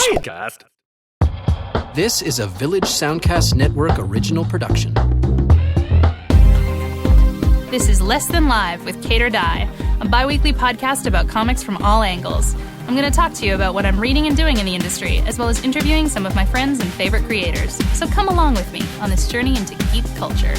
Soundcast. This is a Village Soundcast Network original production. This is Less Than Live with Kate or Die, a bi-weekly podcast about comics from all angles. I'm going to talk to you about what I'm reading and doing in the industry, as well as interviewing some of my friends and favorite creators. So come along with me on this journey into geek culture.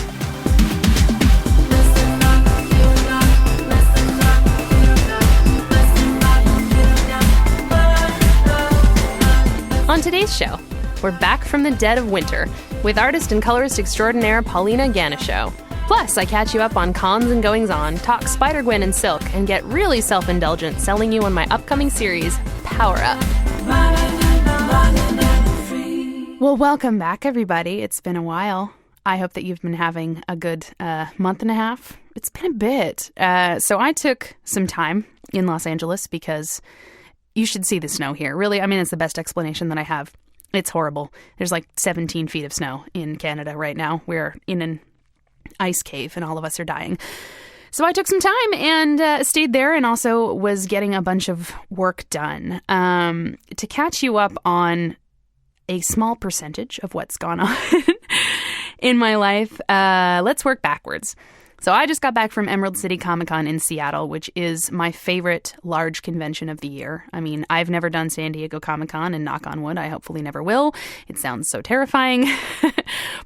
On today's show, we're back from the dead of winter with artist and colorist extraordinaire Paulina Ganucheau. Plus, I catch you up on cons and goings-on, talk Spider-Gwen and Silk, and get really self-indulgent selling you on my upcoming series, Power Up. Well, welcome back, everybody. It's been a while. I hope that you've been having a good month and a half. It's been a bit. So I took some time in Los Angeles because you should see the snow here. Really, I mean, it's the best explanation that I have. It's horrible. There's like 17 feet of snow in Canada right now. We're in an ice cave and all of us are dying. So I took some time and stayed there and also was getting a bunch of work done. To catch you up on a small percentage of what's gone on in my life, let's work backwards. So I just got back from Emerald City Comic-Con in Seattle, which is my favorite large convention of the year. I mean, I've never done San Diego Comic-Con, and knock on wood, I hopefully never will. It sounds so terrifying.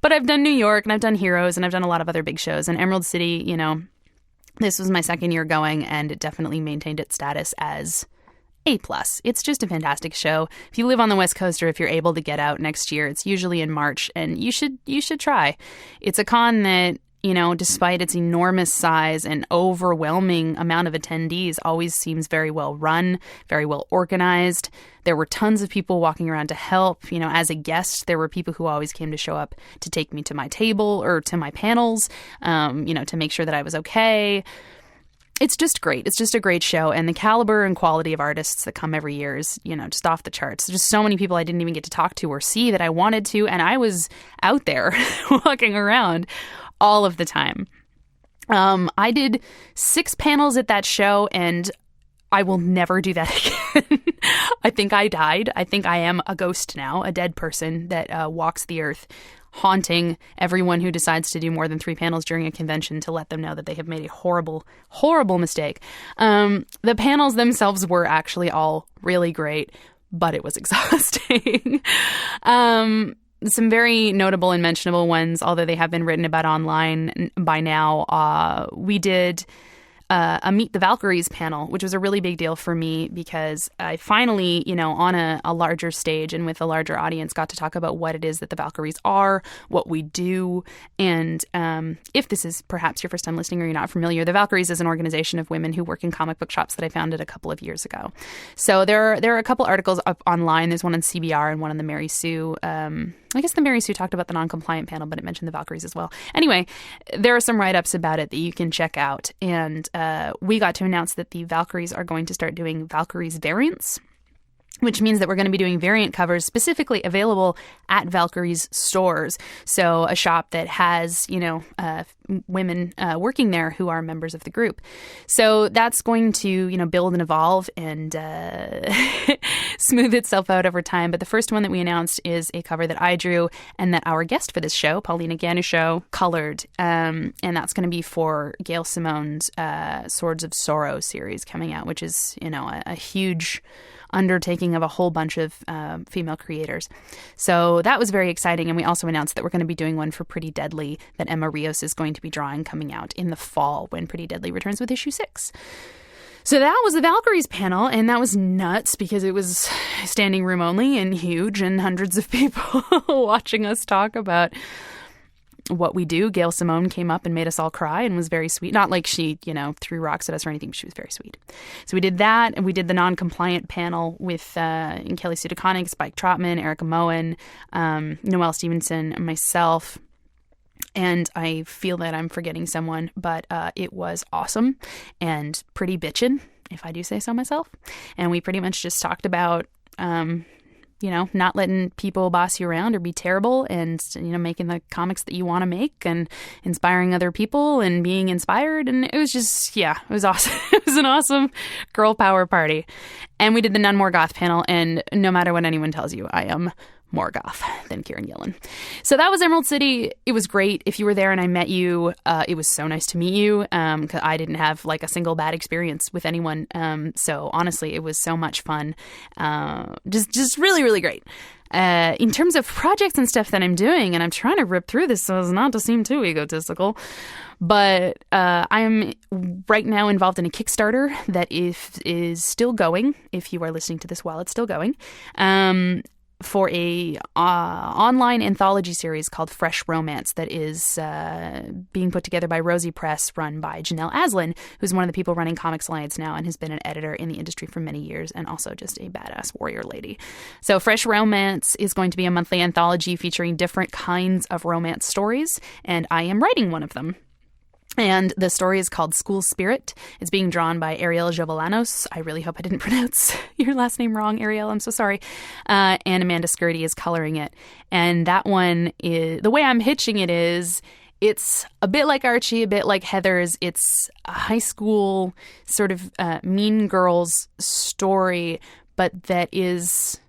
But I've done New York, and I've done Heroes, and I've done a lot of other big shows. And Emerald City, you know, this was my second year going, and it definitely maintained its status as A+. It's just a fantastic show. If you live on the West Coast or if you're able to get out next year, it's usually in March, and you should try. It's a con that, you know, despite its enormous size and overwhelming amount of attendees, always seems very well run, very well organized. There were tons of people walking around to help. You know, as a guest, there were people who always came to show up to take me to my table or to my panels, you know, to make sure that I was okay. It's just great. It's just a great show. And the caliber and quality of artists that come every year is, you know, just off the charts. There's just so many people I didn't even get to talk to or see that I wanted to. And I was out there walking around all of the time. I did 6 panels at that show, and I will never do that again. I think I died. I think I am a ghost now, a dead person that walks the earth, haunting everyone who decides to do more than 3 panels during a convention to let them know that they have made a horrible, horrible mistake. The panels themselves were actually all really great, but it was exhausting. Some very notable and mentionable ones, although they have been written about online by now. We did a Meet the Valkyries panel, which was a really big deal for me because I finally, you know, on a larger stage and with a larger audience, got to talk about what it is that the Valkyries are, what we do. And if this is perhaps your first time listening or you're not familiar, the Valkyries is an organization of women who work in comic book shops that I founded a couple of years ago. So there are a couple articles up online. There's one on CBR and one on the Mary Sue. I guess the Mary Sue talked about the non-compliant panel, but it mentioned the Valkyries as well. Anyway, there are some write-ups about it that you can check out. And we got to announce that the Valkyries are going to start doing Valkyries variants, which means that we're going to be doing variant covers specifically available at Valkyries stores. So a shop that has, you know, women working there who are members of the group. So that's going to, you know, build and evolve and smooth itself out over time. But the first one that we announced is a cover that I drew and that our guest for this show, Paulina Ganucheau, colored. And that's going to be for Gail Simone's Swords of Sorrow series coming out, which is, you know, a huge undertaking of a whole bunch of female creators. So that was very exciting. And we also announced that we're going to be doing one for Pretty Deadly that Emma Rios is going to be drawing coming out in the fall when Pretty Deadly returns with issue 6. So that was the Valkyries panel, and that was nuts because it was standing room only and huge and hundreds of people watching us talk about what we do. Gail Simone came up and made us all cry and was very sweet. Not like she, you know, threw rocks at us or anything, but she was very sweet. So we did that, and we did the non-compliant panel with Kelly Sue DeConnick, Spike Trotman, Erica Moen, Noelle Stevenson, and myself. And I feel that I'm forgetting someone, but it was awesome and pretty bitchin', if I do say so myself. And we pretty much just talked about not letting people boss you around or be terrible, and, making the comics that you want to make and inspiring other people and being inspired. And it was just, it was awesome. It was an awesome girl power party. And we did the None More Goth panel. And no matter what anyone tells you, I am more goth than Kieran Gillen. So that was Emerald City. It was great. If you were there and I met you, it was so nice to meet you, because I didn't have like a single bad experience with anyone. So honestly, it was so much fun. Just really, really great. In terms of projects and stuff that I'm doing, and I'm trying to rip through this so as not to seem too egotistical, but I'm right now involved in a Kickstarter that is still going, if you are listening to this while it's still going, for a online anthology series called Fresh Romance that is being put together by Rosie Press, run by Janelle Aslan, who's one of the people running Comics Alliance now and has been an editor in the industry for many years and also just a badass warrior lady. So Fresh Romance is going to be a monthly anthology featuring different kinds of romance stories, and I am writing one of them. And the story is called School Spirit. It's being drawn by Ariel Jovelanos. I really hope I didn't pronounce your last name wrong, Ariel. I'm so sorry. And Amanda Skirty is coloring it. And that one is, the way I'm pitching it is, it's a bit like Archie, a bit like Heather's. It's a high school sort of mean girls story, but that is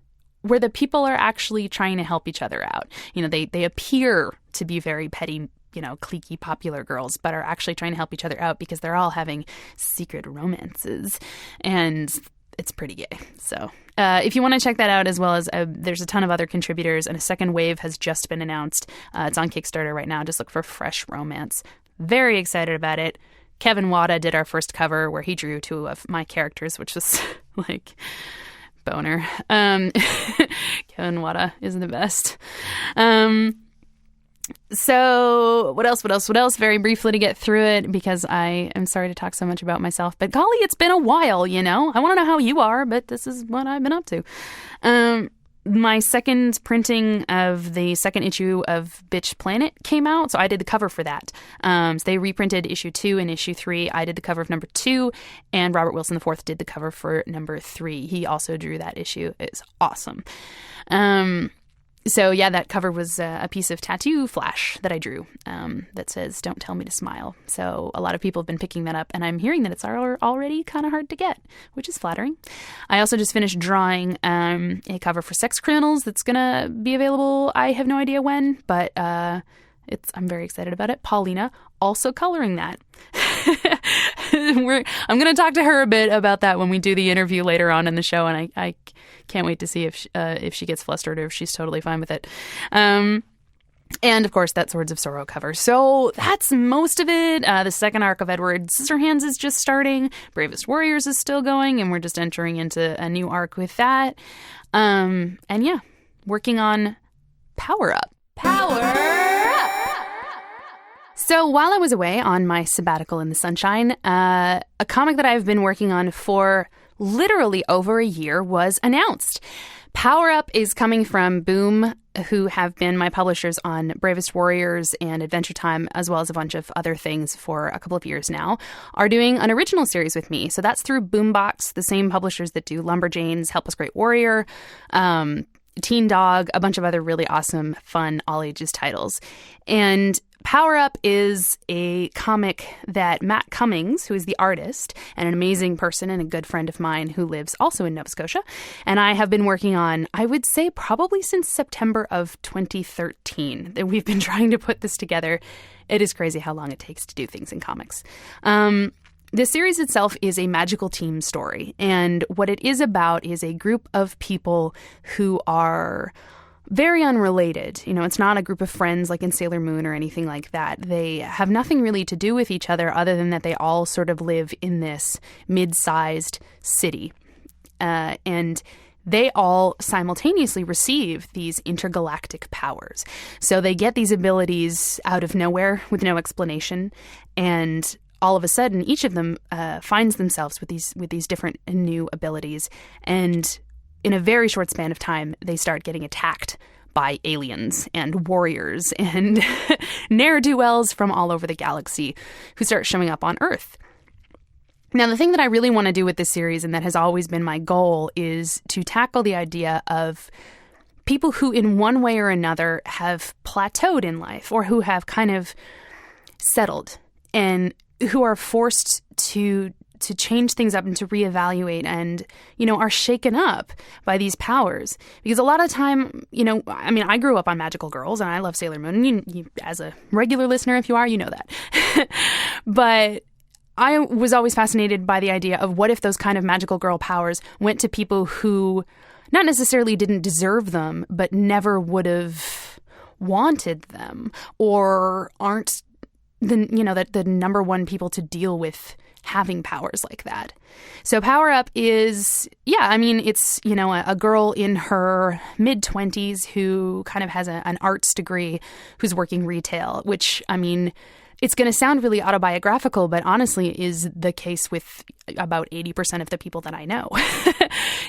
where the people are actually trying to help each other out. They appear to be very petty, cliquey popular girls, but are actually trying to help each other out because they're all having secret romances, and it's pretty gay. So if you want to check that out, as well as there's a ton of other contributors, and a second wave has just been announced. It's on Kickstarter right now. Just look for Fresh Romance. Very excited about it. Kevin Wada did our first cover where he drew two of my characters, which was like boner. Kevin Wada is the best. So what else? Very briefly to get through it, because I am sorry to talk so much about myself, but golly, it's been a while, I want to know how you are, but this is what I've been up to. My second printing of the second issue of Bitch Planet came out, so I did the cover for that. So they reprinted issue 2 and issue 3. I did the cover of number 2, and Robert Wilson IV did the cover for number 3. He also drew that issue. It's awesome. So yeah, that cover was a piece of tattoo flash that I drew that says, "Don't tell me to smile." So a lot of people have been picking that up, and I'm hearing that it's already kind of hard to get, which is flattering. I also just finished drawing a cover for Sex Criminals that's going to be available. I have no idea when, but I'm very excited about it. Paulina also coloring that. I'm going to talk to her a bit about that when we do the interview later on in the show, and I can't wait to see if she gets flustered or if she's totally fine with it. And of course, that Swords of Sorrow cover. So that's most of it. The second arc of Edward Scissorhands is just starting. Bravest Warriors is still going, and we're just entering into a new arc with that. And yeah, working on Power Up. Power Up! So while I was away on my sabbatical in the sunshine, a comic that I've been working on for literally over a year was announced. Power Up is coming from Boom, who have been my publishers on Bravest Warriors and Adventure Time, as well as a bunch of other things for a couple of years now, are doing an original series with me. So that's through Boombox, the same publishers that do Lumberjanes, Help Us Great Warrior, Teen Dog, a bunch of other really awesome, fun, all-ages titles. And Power Up is a comic that Matt Cummings, who is the artist and an amazing person and a good friend of mine who lives also in Nova Scotia, and I have been working on, I would say probably since September of 2013, that we've been trying to put this together. It is crazy how long it takes to do things in comics. The series itself is a magical team story, and what it is about is a group of people who are very unrelated. It's not a group of friends like in Sailor Moon or anything like that. They have nothing really to do with each other other than that they all sort of live in this mid-sized city. And they all simultaneously receive these intergalactic powers. So they get these abilities out of nowhere with no explanation, and all of a sudden, each of them finds themselves with these different new abilities, and in a very short span of time, they start getting attacked by aliens and warriors and ne'er-do-wells from all over the galaxy who start showing up on Earth. Now, the thing that I really want to do with this series, and that has always been my goal, is to tackle the idea of people who in one way or another have plateaued in life or who have kind of settled and who are forced to change things up and to reevaluate and, are shaken up by these powers. Because a lot of time, I grew up on magical girls and I love Sailor Moon. You, as a regular listener, if you are, you know that. But I was always fascinated by the idea of what if those kind of magical girl powers went to people who not necessarily didn't deserve them, but never would have wanted them or aren't the number one people to deal with having powers like that. So Power Up is, it's, a girl in her mid-20s who kind of has an arts degree who's working retail, which, it's going to sound really autobiographical, but honestly is the case with about 80% of the people that I know.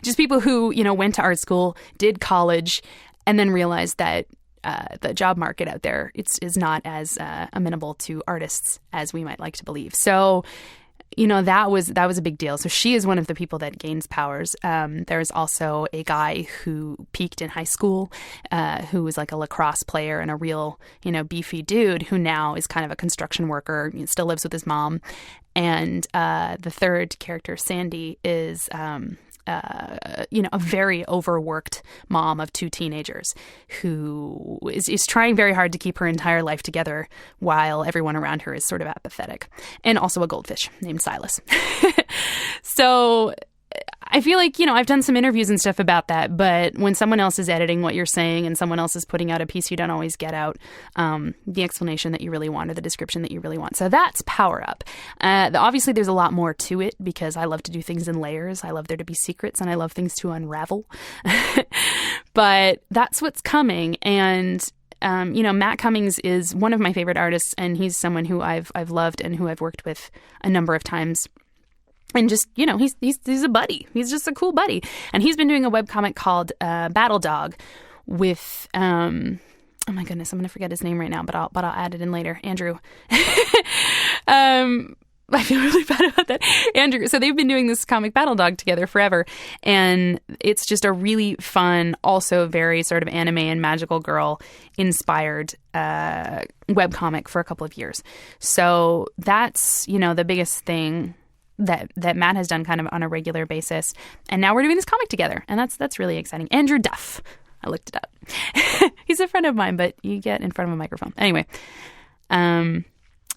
Just people who, went to art school, did college, and then realized that the job market out there is not as amenable to artists as we might like to believe. So, that was a big deal. So she is one of the people that gains powers. There's also a guy who peaked in high school, who was like a lacrosse player and a real, beefy dude who now is kind of a construction worker, still lives with his mom. And the third character, Sandy, is a very overworked mom of two teenagers who is trying very hard to keep her entire life together while everyone around her is sort of apathetic. And also a goldfish named Silas. So I feel like, I've done some interviews and stuff about that, but when someone else is editing what you're saying and someone else is putting out a piece, you don't always get out the explanation that you really want or the description that you really want. So that's Power Up. Obviously, there's a lot more to it because I love to do things in layers. I love there to be secrets and I love things to unravel. But that's what's coming. And Matt Cummings is one of my favorite artists, and he's someone who I've loved and who I've worked with a number of times. And just, he's a buddy. He's just a cool buddy. And he's been doing a webcomic called Battle Dog with, oh my goodness, I'm going to forget his name right now, but I'll add it in later. Andrew. I feel really bad about that. Andrew. So they've been doing this comic Battle Dog together forever. And it's just a really fun, also very sort of anime and magical girl inspired webcomic for a couple of years. So that's, the biggest thing that Matt has done kind of on a regular basis. And now we're doing this comic together. And that's really exciting. Andrew Duff. I looked it up. He's a friend of mine, but you get in front of a microphone. Anyway.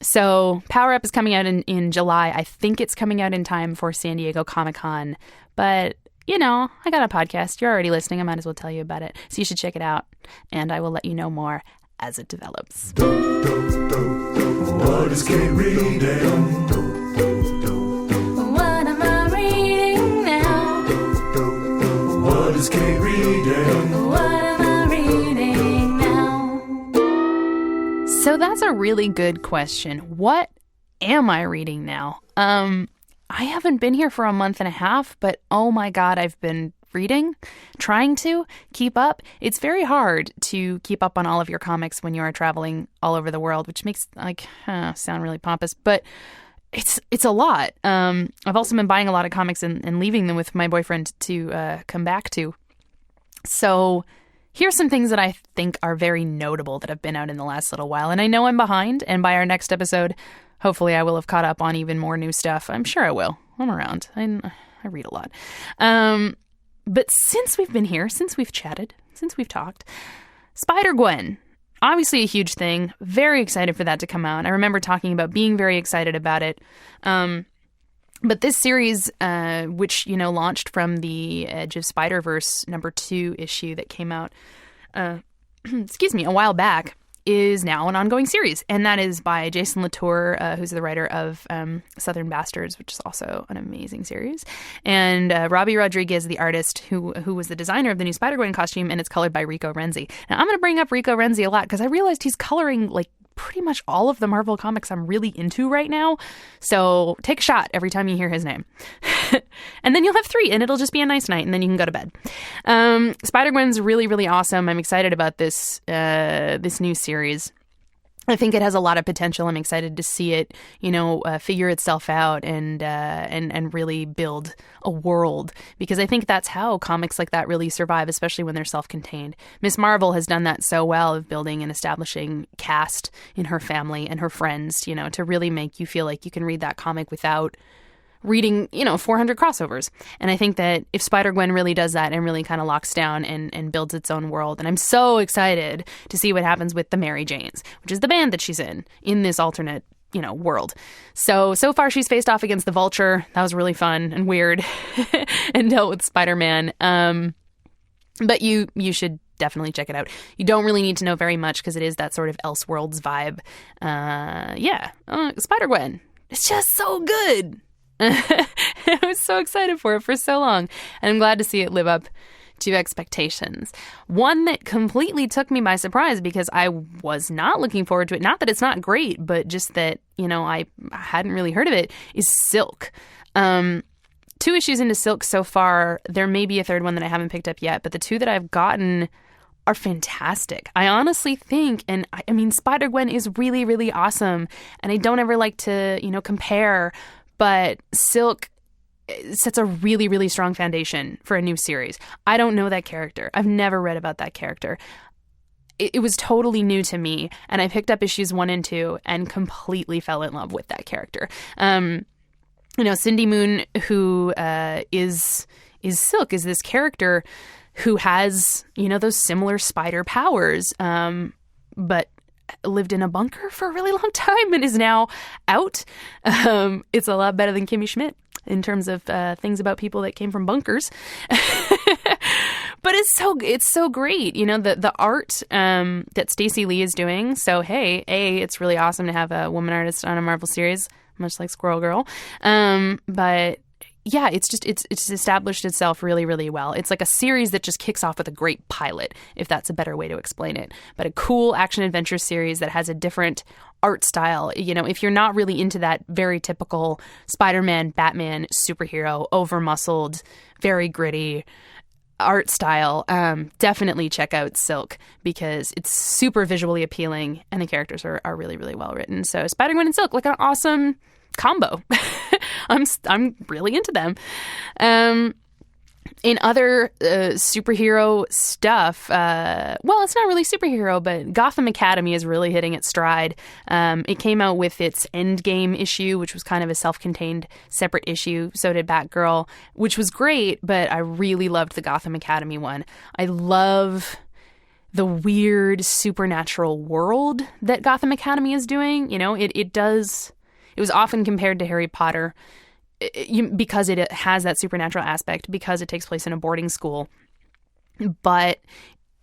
So Power Up is coming out in July. I think it's coming out in time for San Diego Comic-Con. But, I got a podcast. You're already listening. I might as well tell you about it. So you should check it out. And I will let you know more as it develops. What is Kate reading? What is Kate reading? What am I reading now? So that's a really good question. What am I reading now? I haven't been here for a month and a half, but oh my God, I've been reading, trying to keep up. It's very hard to keep up on all of your comics when you are traveling all over the world, which makes sound really pompous, but it's a lot. I've also been buying a lot of comics and leaving them with my boyfriend to come back to. So here's some things that I think are very notable that have been out in the last little while. And I know I'm behind, and by our next episode, hopefully I will have caught up on even more new stuff. I'm sure I will. I'm around. I read a lot. But since we've been here, since we've chatted, since we've talked, Spider-Gwen. Obviously a huge thing. Very excited for that to come out. I remember talking about being very excited about it. But this series, which, launched from the Edge of Spider-Verse #2 issue that came out, a while back, is now an ongoing series. And that is by Jason Latour, who's the writer of Southern Bastards, which is also an amazing series. And Robbie Rodriguez, the artist who was the designer of the new Spider-Gwen costume, and it's colored by Rico Renzi. Now, I'm going to bring up Rico Renzi a lot because I realized he's coloring pretty much all of the Marvel comics I'm really into right now. So take a shot every time you hear his name. And then you'll have 3 and it'll just be a nice night and then you can go to bed. Spider-Gwen's really, really awesome. I'm excited about this new series. I think it has a lot of potential. I'm excited to see it, figure itself out and really build a world, because I think that's how comics like that really survive, especially when they're self-contained. Miss Marvel has done that so well, of building and establishing cast in her family and her friends, to really make you feel like you can read that comic without reading, 400 crossovers. And I think that if Spider-Gwen really does that and really kind of locks down and builds its own world, and I'm so excited to see what happens with the Mary Janes, which is the band that she's in this alternate, world. So far she's faced off against the Vulture. That was really fun and weird and dealt with Spider-Man. But you should definitely check it out. You don't really need to know very much because it is that sort of Elseworlds vibe. Spider-Gwen. It's just so good. I was so excited for it for so long, and I'm glad to see it live up to expectations. One that completely took me by surprise because I was not looking forward to it. Not that it's not great, but just that, I hadn't really heard of it, is Silk. 2 issues into Silk so far. There may be a third one that I haven't picked up yet, but the 2 that I've gotten are fantastic. I honestly think, and I mean, Spider-Gwen is really, really awesome, and I don't ever like to, compare, but Silk sets a really, really strong foundation for a new series. I don't know that character. I've never read about that character. It was totally new to me, and I picked up issues 1 and 2 and completely fell in love with that character. Cindy Moon, who is Silk, is this character who has, those similar spider powers, but lived in a bunker for a really long time and is now out. It's a lot better than Kimmy Schmidt in terms of things about people that came from bunkers. But it's so great, the art that Stacey Lee is doing. So hey, it's really awesome to have a woman artist on a Marvel series, much like Squirrel Girl. But yeah, it's established itself really, really well. It's like a series that just kicks off with a great pilot, if that's a better way to explain it. But a cool action-adventure series that has a different art style. If you're not really into that very typical Spider-Man, Batman, superhero, over-muscled, very gritty art style, definitely check out Silk, because it's super visually appealing and the characters are really, really well written. So Spider-Gwen and Silk, like an awesome combo. I'm really into them. In other superhero stuff, well, it's not really superhero, but Gotham Academy is really hitting its stride. It came out with its Endgame issue, which was kind of a self-contained separate issue. So did Batgirl, which was great, but I really loved the Gotham Academy one. I love the weird supernatural world that Gotham Academy is doing. It was often compared to Harry Potter because it has that supernatural aspect, because it takes place in a boarding school. But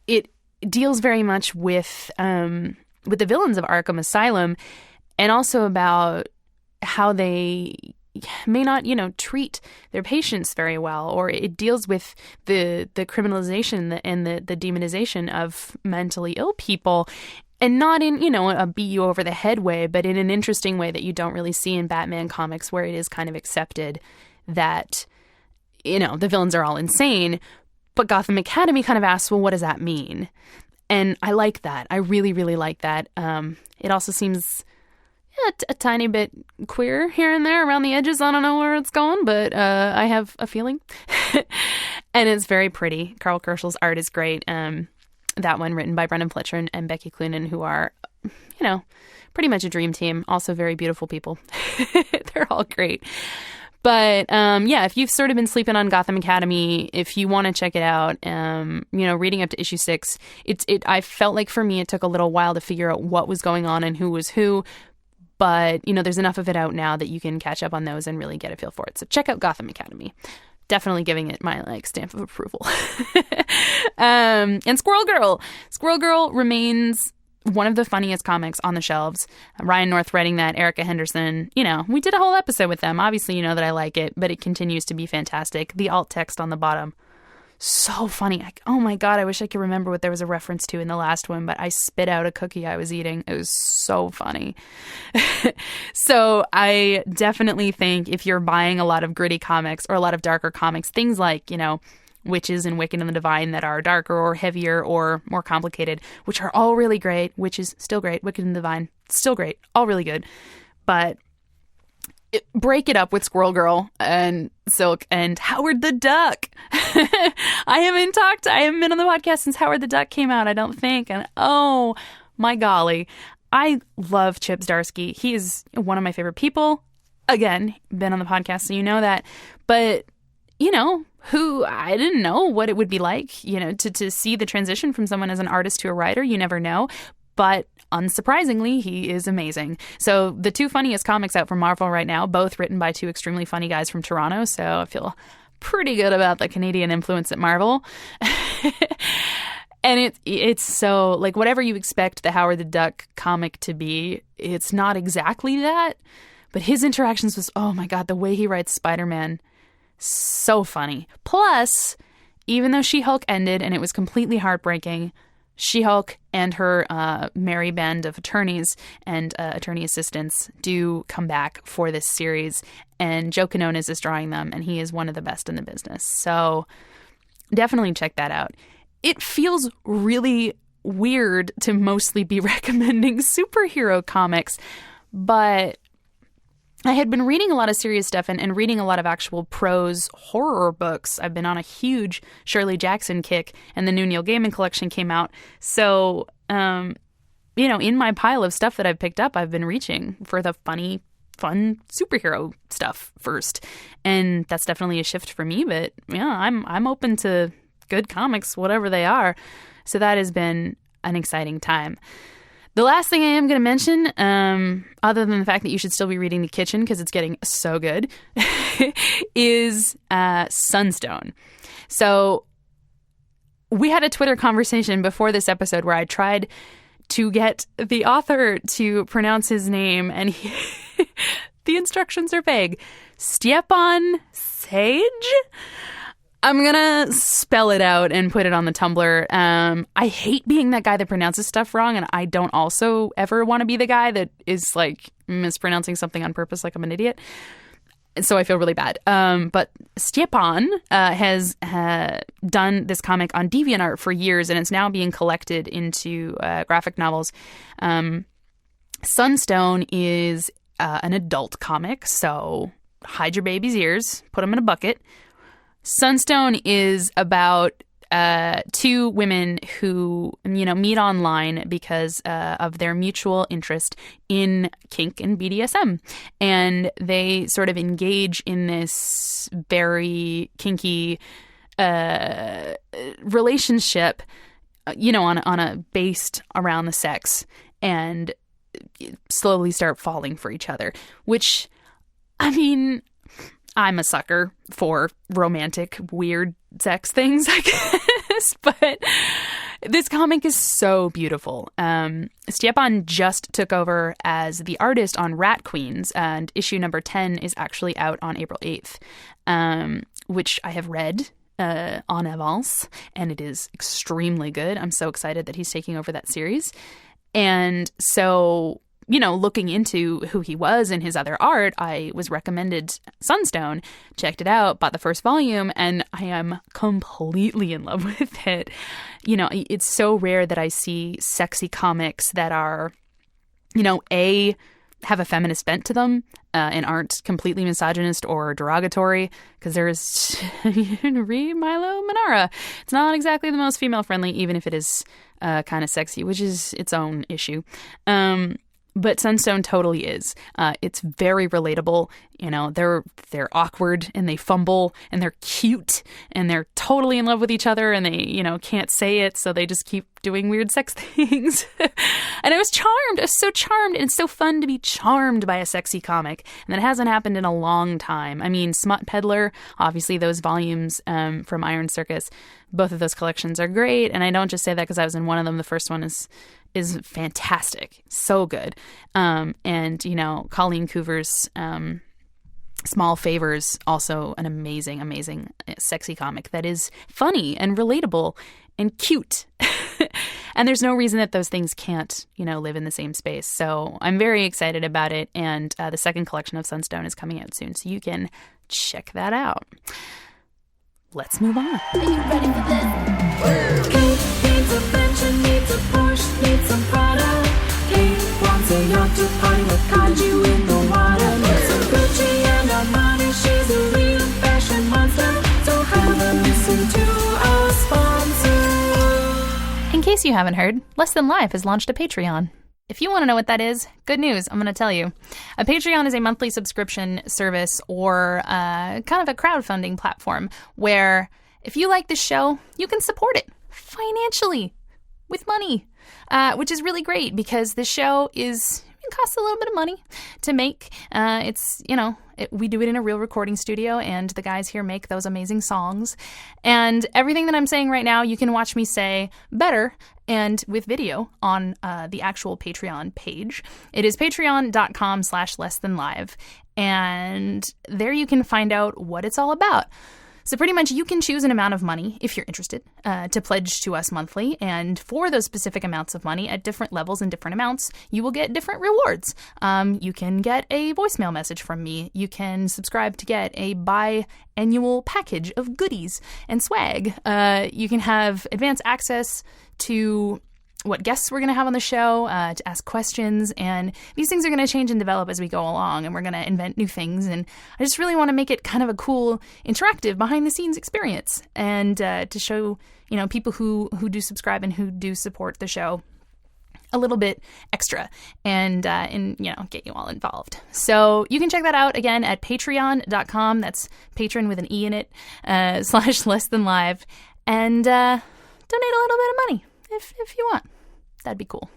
it deals very much with the villains of Arkham Asylum, and also about how they may not, treat their patients very well, or it deals with the criminalization and the demonization of mentally ill people. And not in, a beat you over the head way, but in an interesting way that you don't really see in Batman comics, where it is kind of accepted that, the villains are all insane. But Gotham Academy kind of asks, well, what does that mean? And I like that. I really, really like that. It also seems a tiny bit queer here and there around the edges. I don't know where it's going, but I have a feeling. And it's very pretty. Carl Kerschel's art is great. That one written by Brendan Fletcher and Becky Cloonan, who are, pretty much a dream team. Also very beautiful people. They're all great. But if you've sort of been sleeping on Gotham Academy, if you want to check it out, reading up to issue 6, I felt like for me it took a little while to figure out what was going on and who was who. But, there's enough of it out now that you can catch up on those and really get a feel for it. So check out Gotham Academy. Definitely giving it my stamp of approval. And Squirrel Girl remains one of the funniest comics on the shelves. Ryan North writing that, Erica Henderson, we did a whole episode with them. Obviously, that I like it, but it continues to be fantastic. The alt text on the bottom, so funny. Oh my God, I wish I could remember what there was a reference to in the last one, but I spit out a cookie I was eating. It was so funny. So I definitely think if you're buying a lot of gritty comics or a lot of darker comics, things like, witches in Wicked and the Divine that are darker or heavier or more complicated, which are all really great. Witches, still great. Wicked and the Divine, still great. All really good. But break it up with Squirrel Girl and Silk and Howard the Duck. I haven't been on the podcast since Howard the Duck came out, I don't think. And oh my golly, I love Chip Zdarsky. He is one of my favorite people. Again, been on the podcast, so you know that. But, I didn't know what it would be like, to see the transition from someone as an artist to a writer. You never know. But unsurprisingly, he is amazing. So the two funniest comics out from Marvel right now, both written by two extremely funny guys from Toronto. So I feel pretty good about the Canadian influence at Marvel. And it's so, like, whatever you expect the Howard the Duck comic to be, it's not exactly that. But his interactions was, oh my God, the way he writes Spider-Man, so funny. Plus, even though She-Hulk ended and it was completely heartbreaking, She-Hulk and her merry band of attorneys and attorney assistants do come back for this series. And Joe Quinones is drawing them, and he is one of the best in the business. So definitely check that out. It feels really weird to mostly be recommending superhero comics, but I had been reading a lot of serious stuff and reading a lot of actual prose horror books. I've been on a huge Shirley Jackson kick, and the new Neil Gaiman collection came out. So, in my pile of stuff that I've picked up, I've been reaching for the fun superhero stuff first. And that's definitely a shift for me, but yeah, I'm open to good comics, whatever they are. So that has been an exciting time. The last thing I am going to mention, other than the fact that you should still be reading The Kitchen because it's getting so good, is Sunstone. So we had a Twitter conversation before this episode where I tried to get the author to pronounce his name, and the instructions are vague. Stepan Sage? I'm going to spell it out and put it on the Tumblr. I hate being that guy that pronounces stuff wrong, and I don't also ever want to be the guy that is, like, mispronouncing something on purpose like I'm an idiot. So I feel really bad. But Stepan has done this comic on DeviantArt for years, and it's now being collected into graphic novels. Sunstone is an adult comic, so hide your baby's ears, put them in a bucket. Sunstone is about two women who, meet online because of their mutual interest in kink and BDSM. And they sort of engage in this very kinky relationship, on a based around the sex, and slowly start falling for each other, which, I'm a sucker for romantic, weird sex things, I guess, but this comic is so beautiful. Stepan just took over as the artist on Rat Queens, and issue number 10 is actually out on April 8th, which I have read en avance, and it is extremely good. I'm so excited that he's taking over that series. And so, looking into who he was and his other art, I was recommended Sunstone, checked it out, bought the first volume, and I am completely in love with it. It's so rare that I see sexy comics that are, have a feminist bent to them and aren't completely misogynist or derogatory, because there's read Milo Manara. It's not exactly the most female friendly, even if it is kind of sexy, which is its own issue. But Sunstone totally is. It's very relatable. They're awkward and they fumble and they're cute and they're totally in love with each other and they, can't say it, so they just keep doing weird sex things. And I was charmed. I was so charmed. And it's so fun to be charmed by a sexy comic. And that hasn't happened in a long time. Smut Peddler, obviously those volumes from Iron Circus, both of those collections are great. And I don't just say that because I was in one of them. The first one is fantastic. So good. And, Colleen Coover's Small Favors, also an amazing, amazing sexy comic that is funny and relatable and cute. And there's no reason that those things can't, live in the same space. So I'm very excited about it. And the second collection of Sunstone is coming out soon, so you can check that out. let's move on. Are you ready for this? Kate needs a pension, needs a Porsche, needs some Prada. Kate wants a yacht to party with kaiju in the water. Needs some Gucci and Armani, she's a real fashion monster. So have a listen to our sponsor. In case you haven't heard, Less Than Live has launched a Patreon. If you want to know what that is, good news, I'm going to tell you. A Patreon is a monthly subscription service or kind of a crowdfunding platform where if you like the show, you can support it financially with money, which is really great because the show it costs a little bit of money to make. We do it in a real recording studio, and the guys here make those amazing songs. And everything that I'm saying right now, you can watch me say better and with video on the actual Patreon page. It is patreon.com/lessthanlive. And there you can find out what it's all about. So pretty much you can choose an amount of money, if you're interested, to pledge to us monthly. And for those specific amounts of money at different levels and different amounts, you will get different rewards. You can get a voicemail message from me. You can subscribe to get a biannual package of goodies and swag. You can have advance access to what guests we're going to have on the show, to ask questions, and these things are going to change and develop as we go along, and we're going to invent new things, and I just really want to make it kind of a cool, interactive, behind-the-scenes experience, and to show, people who do subscribe and who do support the show a little bit extra, and get you all involved. So you can check that out, again, at patreon.com, that's patron with an E in it, /lessthanlive, and donate a little bit of money if you want. That'd be cool.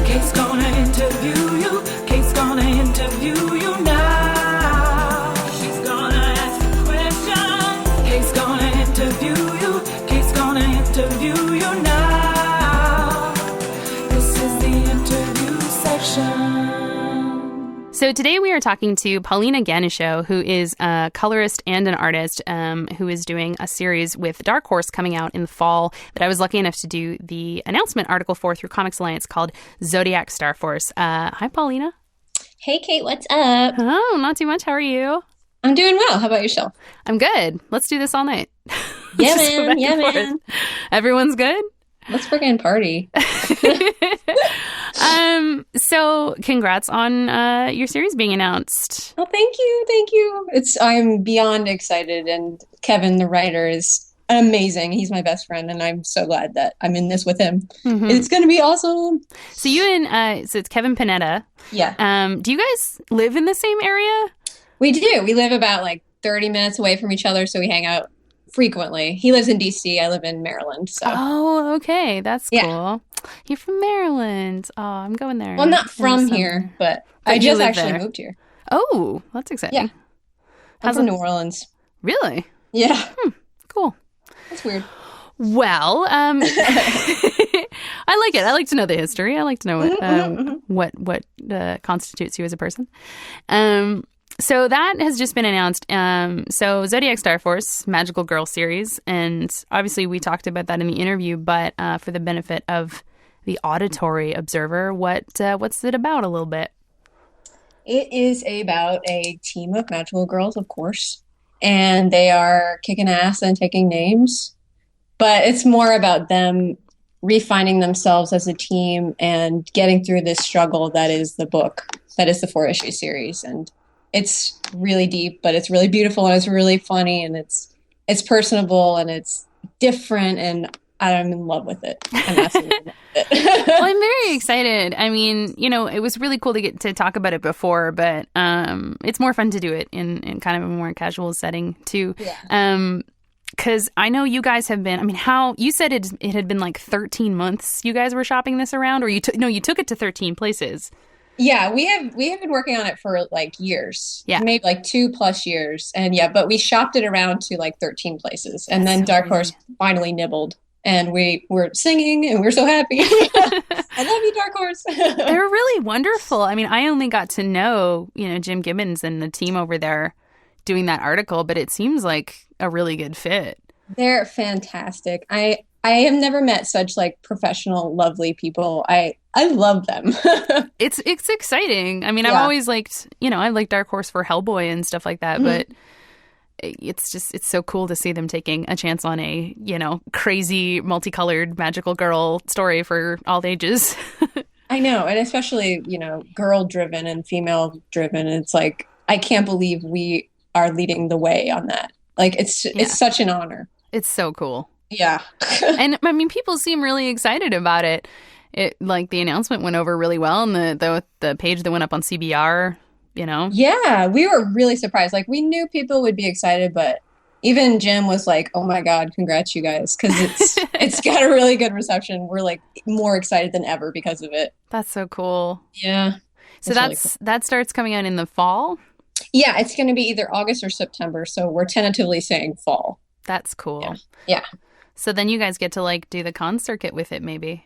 Kate's gonna interview you. Kate's gonna interview you now. She's gonna ask a question. Kate's gonna interview you. Kate's gonna interview you now. This is the interview section. So today we are talking to Paulina Ganucheau, who is a colorist and an artist who is doing a series with Dark Horse coming out in the fall that I was lucky enough to do the announcement article for through Comics Alliance called Zodiac Starforce. Hi, Paulina. Hey, Kate, what's up? Oh, not too much. How are you? I'm doing well. How about yourself? I'm good. Let's do this all night. Yeah, Just go man. back Yeah, and forth. man. Everyone's good? Let's freaking party. So congrats on your series being announced. Oh, thank you. Thank you. I'm beyond excited. And Kevin, the writer, is amazing. He's my best friend. And I'm so glad that I'm in this with him. Mm-hmm. It's going to be awesome. So so it's Kevin Panetta. Yeah. Do you guys live in the same area? We do. We live about 30 minutes away from each other. So we hang out frequently. He lives in DC. I live in Maryland. So. Oh, okay. That's Yeah. cool. You're from Maryland. Oh, I'm going there. Well, I'm not in the from summer. here, but But I you just live actually there. moved here. Oh, that's exciting. Yeah. I'm How's from it- New Orleans. Really? Yeah. Cool. That's weird. Well, I like it. I like to know the history. I like to know what constitutes you as a person. So that has just been announced. So Zodiac Starforce, Magical Girl series, and obviously we talked about that in the interview. But for the benefit of the auditory observer, what's it about a little bit? It is about a team of magical girls, of course, and they are kicking ass and taking names. But it's more about them refining themselves as a team and getting through this struggle that is the book, that is the 4-issue series. And it's really deep, but it's really beautiful and it's really funny and it's personable and it's different and I'm in love with it. I'm absolutely in love with it. Well, I'm very excited. I mean, it was really cool to get to talk about it before, but it's more fun to do it in kind of a more casual setting too. Yeah. Because I know you guys have been. I mean, how you said it had been 13 months. You guys were shopping this around, or you took it to 13 places. Yeah, we have been working on it for years. Yeah. Maybe 2+ years. And but we shopped it around to 13 places. And That's then so Dark Horse amazing. finally nibbled. And we were singing and we were so happy. I love you, Dark Horse. They're really wonderful. I mean, I only got to know, Jim Gibbons and the team over there doing that article, but it seems like a really good fit. They're fantastic. I have never met such professional, lovely people. I love them. It's exciting. I mean, I've Yeah. always liked, I like Dark Horse for Hellboy and stuff like that, Mhm. but it's so cool to see them taking a chance on a, crazy, multicolored, magical girl story for all ages. I know. And especially, girl driven and female driven. It's like, I can't believe we are leading the way on that. Like, it's such an honor. It's so cool. Yeah. And I mean, people seem really excited about it. Like the announcement went over really well, and the page that went up on CBR, Yeah, we were really surprised. Like, we knew people would be excited, but even Jim was like, "Oh my God, congrats, you guys!" Because it's got a really good reception. We're like more excited than ever because of it. That's so cool. Yeah. So really cool. That starts coming out in the fall. Yeah, it's going to be either August or September. So we're tentatively saying fall. That's cool. Yeah. So then you guys get to like do the con circuit with it, maybe.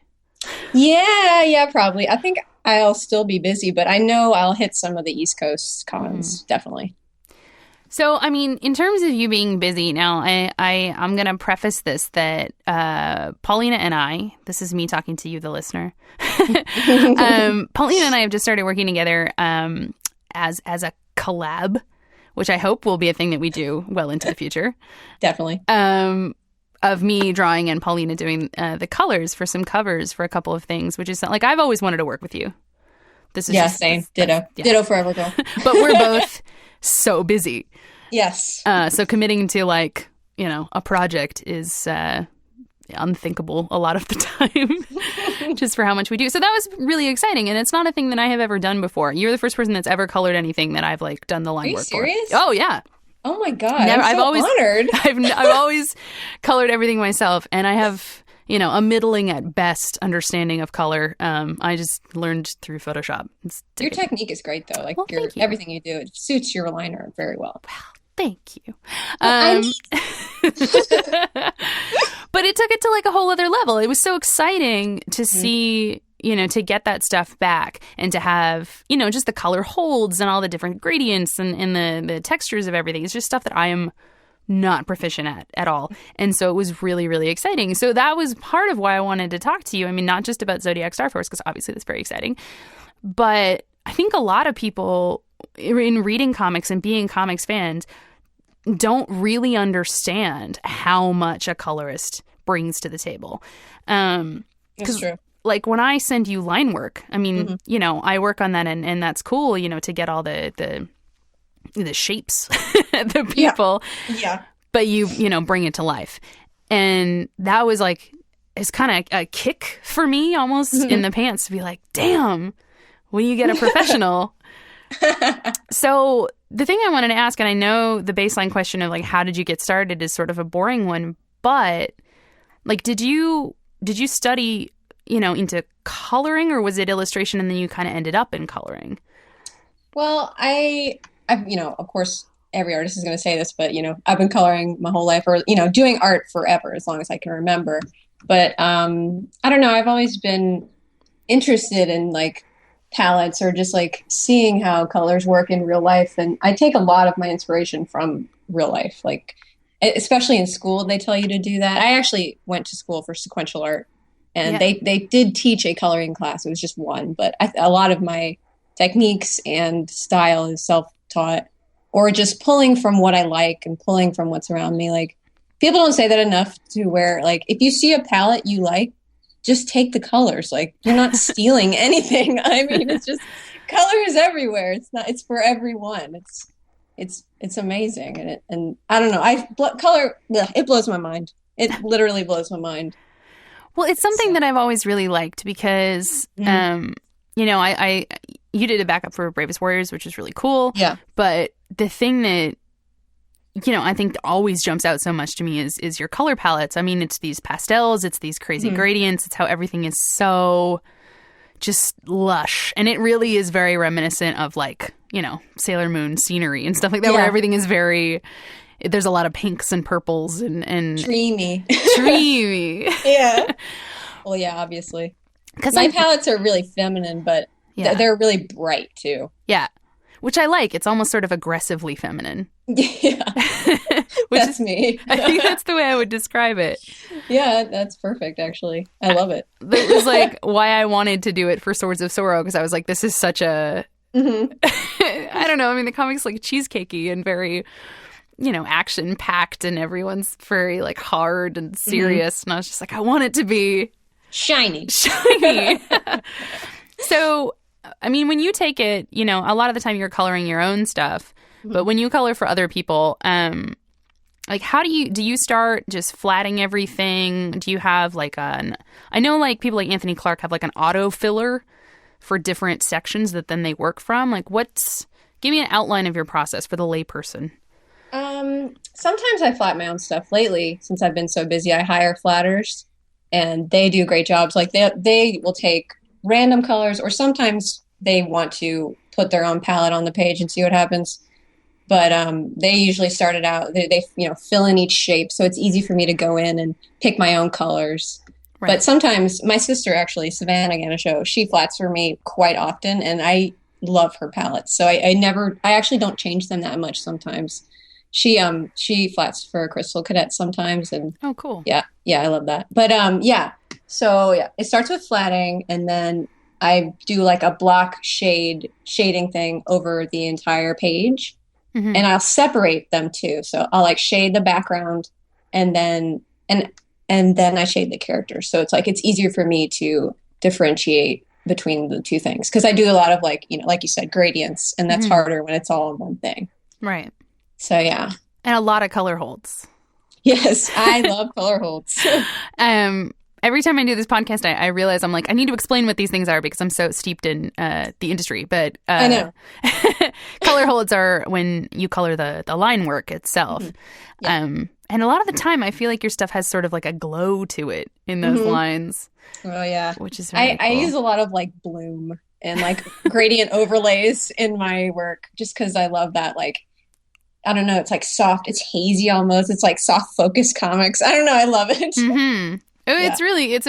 Yeah, probably. I think I'll still be busy, but I know I'll hit some of the East Coast cons, definitely. So, I mean, in terms of you being busy now, I'm going to preface this that Paulina and I, this is me talking to you, the listener. Paulina and I have just started working together as a collab, which I hope will be a thing that we do well into the future. Definitely. Of me drawing and Paulina doing the colors for some covers for a couple of things, which is like I've always wanted to work with you. This is same. Ditto. Ditto forever, girl. But we're both so busy. Yes. So committing to like, a project is unthinkable a lot of the time just for how much we do. So that was really exciting. And it's not a thing that I have ever done before. You're the first person that's ever colored anything that I've like done the line work for. Are you serious? Oh, yeah. Oh my God. I'm so honored. I've always colored everything myself, and I have, a middling at best understanding of color. I just learned through Photoshop. Your technique is great though. Like thank you. everything you do, it suits your liner very well. Thank you. Well, But it took it to like a whole other level. It was so exciting to see, to get that stuff back and to have, just the color holds and all the different gradients and the textures of everything. It's just stuff that I am not proficient at all. And so it was really, really exciting. So that was part of why I wanted to talk to you. I mean, not just about Zodiac Starforce, because obviously that's very exciting, but I think a lot of people in reading comics and being comics fans don't really understand how much a colorist brings to the table. That's true. Like when I send you line work, I mean, I work on that and that's cool, to get all the shapes, the people. Yeah. But you bring it to life. And that was like, it's kind of a kick for me almost in the pants to be like, damn, when you get a professional. So the thing I wanted to ask, and I know the baseline question of like, how did you get started is sort of a boring one, but like, did you study, into coloring, or was it illustration and then you kind of ended up in coloring? Well, I've, of course, every artist is going to say this, but, I've been coloring my whole life, or, doing art forever, as long as I can remember. But I don't know. I've always been interested in like palettes or just like seeing how colors work in real life. And I take a lot of my inspiration from real life, like especially in school, they tell you to do that. I actually went to school for sequential art, and they did teach a coloring class. It was just one, but a lot of my techniques and style is self-taught, or just pulling from what I like and pulling from what's around me. Like, people don't say that enough, to where like, if you see a palette you like, just take the colors. Like, you're not stealing anything. I mean, it's just colors everywhere. It's for everyone. It's amazing. And I don't know. Color, it blows my mind. It literally blows my mind. Well, it's something that I've always really liked because, I you did a backup for Bravest Warriors, which is really cool. Yeah. But the thing that, I think always jumps out so much to me is your color palettes. I mean, it's these pastels, it's these crazy gradients. It's how everything is so just lush. And it really is very reminiscent of like, Sailor Moon scenery and stuff like that, where everything is very, there's a lot of pinks and purples and dreamy. Yeah. Well, yeah, obviously. Because my palettes are really feminine, but they're really bright too. Yeah. Which I like. It's almost sort of aggressively feminine. Yeah. That's me. I think that's the way I would describe it. Yeah, that's perfect, actually. I love it. That was like why I wanted to do it for Swords of Sorrow, because I was like, this is such a... I don't know. I mean, the comic's like cheesecakey and very action packed and everyone's very like hard and serious. And I was just like, I want it to be Shiny. shiny. So, I mean, when you take it, a lot of the time you're coloring your own stuff, but when you color for other people, like how do you start just flatting everything? Do you have like I know like people like Anthony Clark have like an auto filler for different sections that then they work from. Like give me an outline of your process for the layperson. Sometimes I flat my own stuff. Lately, since I've been so busy, I hire flatters and they do great jobs. Like they will take random colors, or sometimes they want to put their own palette on the page and see what happens. But they usually start it out. They fill in each shape, so it's easy for me to go in and pick my own colors. Right. But sometimes my sister, actually, Paulina Ganucheau, she flats for me quite often, and I love her palettes. So I actually don't change them that much sometimes. She flats for Crystal Cadet sometimes, and oh, cool. Yeah, I love that. But so it starts with flatting, and then I do like a block shading thing over the entire page. Mm-hmm. And I'll separate them too. So I'll like shade the background and then I shade the characters. So it's like it's easier for me to differentiate between the two things, because I do a lot of like you said, gradients, and that's harder when it's all in one thing. Right. So yeah. And a lot of color holds. Yes, I love color holds. Every time I do this podcast, I realize I'm like, I need to explain what these things are because I'm so steeped in the industry. But I know. Color holds are when you color the line work itself. Mm-hmm. Yeah. And a lot of the time, I feel like your stuff has sort of like a glow to it in those lines. Oh, yeah. Which is very cool. I use a lot of like bloom and like gradient overlays in my work just because I love that. Like, I don't know. It's like soft. It's hazy almost. It's like soft focus comics. I don't know. I love it. Mm-hmm. It's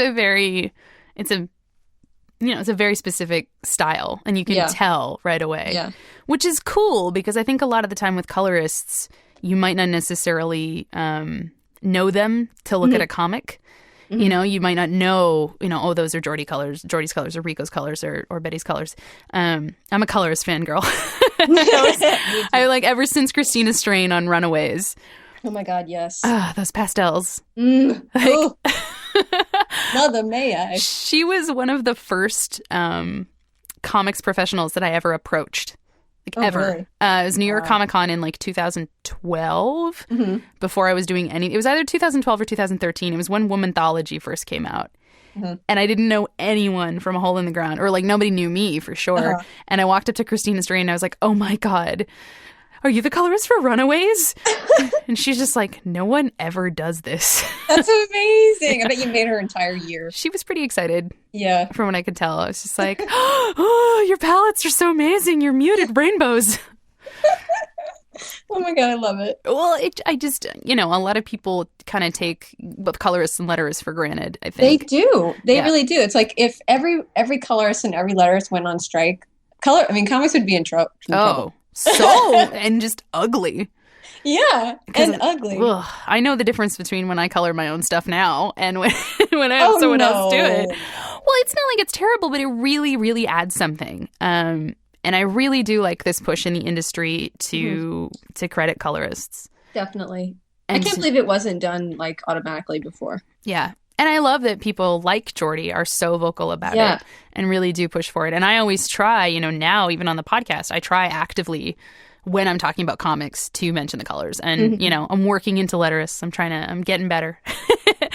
a very specific style, and you can tell right away. Yeah. Which is cool because I think a lot of the time with colorists, you might not necessarily know them to look at a comic. Mm-hmm. You might not know, oh, those are Jordy's colors or Rico's colors or Betty's colors. I'm a colorist fangirl. I like ever since Christina Strain on Runaways. Oh my God, yes. Those pastels. Mother may I. She was one of the first comics professionals that I ever approached. Ever. Really? It was New York Comic Con in like 2012 before I was doing any. It was either 2012 or 2013. It was when Womanthology first came out. Mm-hmm. And I didn't know anyone from A Hole in the Ground, or like nobody knew me for sure. Uh-huh. And I walked up to Christina Strain and I was like, oh my God, are you the colorist for Runaways? And she's just like, no one ever does this. That's amazing. I bet you made her entire year. She was pretty excited. Yeah. From what I could tell. I was just like, oh, your palettes are so amazing. Your muted rainbows. Oh my God, I love it. Well, I just, a lot of people kind of take both colorists and letterists for granted, I think. They do. They really do. It's like if every colorist and every letterist went on strike, comics would be in trouble. And just ugly. Yeah, and ugly. I know the difference between when I color my own stuff now and when I have someone else do it. Well, it's not like it's terrible, but it really, really adds something. And I really do like this push in the industry to credit colorists. Definitely. And I can't believe it wasn't done like automatically before. Yeah. And I love that people like Jordy are so vocal about it and really do push for it. And I always try, now even on the podcast, I try actively when I'm talking about comics to mention the colors. And, I'm working into letterists. I'm getting better.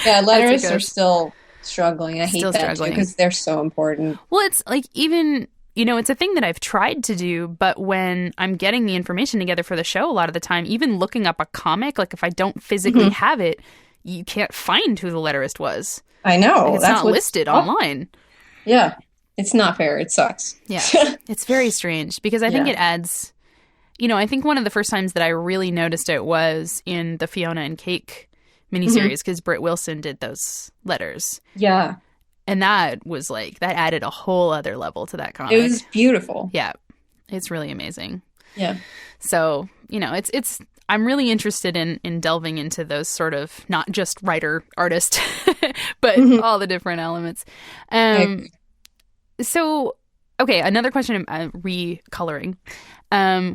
Yeah, letterists are still struggling. I hate that too because they're so important. Well, it's like even... it's a thing that I've tried to do, but when I'm getting the information together for the show, a lot of the time, even looking up a comic, like if I don't physically have it, you can't find who the letterist was. I know. Like it's not listed online. Yeah. It's not fair. It sucks. Yeah. It's very strange because I think it adds, I think one of the first times that I really noticed it was in the Fiona and Cake miniseries because Britt Wilson did those letters. Yeah. And that was like, that added a whole other level to that comic. It was beautiful. Yeah. It's really amazing. Yeah. So, it's I'm really interested in delving into those sort of not just writer, artist, but all the different elements. So, okay, another question, recoloring.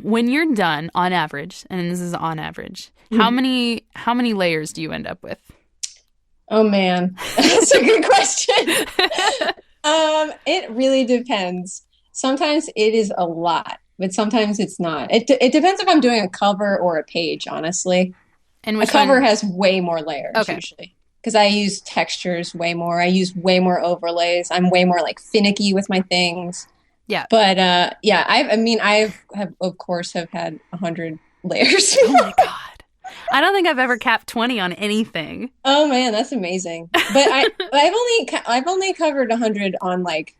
When you're done, on average, and this is on average, how many layers do you end up with? Oh man, that's a good question. It really depends. Sometimes it is a lot, but sometimes it's not. It depends if I'm doing a cover or a page, honestly. And A which cover one? has way more layers usually because I use textures way more. I use way more overlays. I'm way more like finicky with my things. Yeah. But yeah, I have of course have had 100 layers. Oh my God. I don't think I've ever capped 20 on anything. Oh man, that's amazing. But I've only covered 100 on like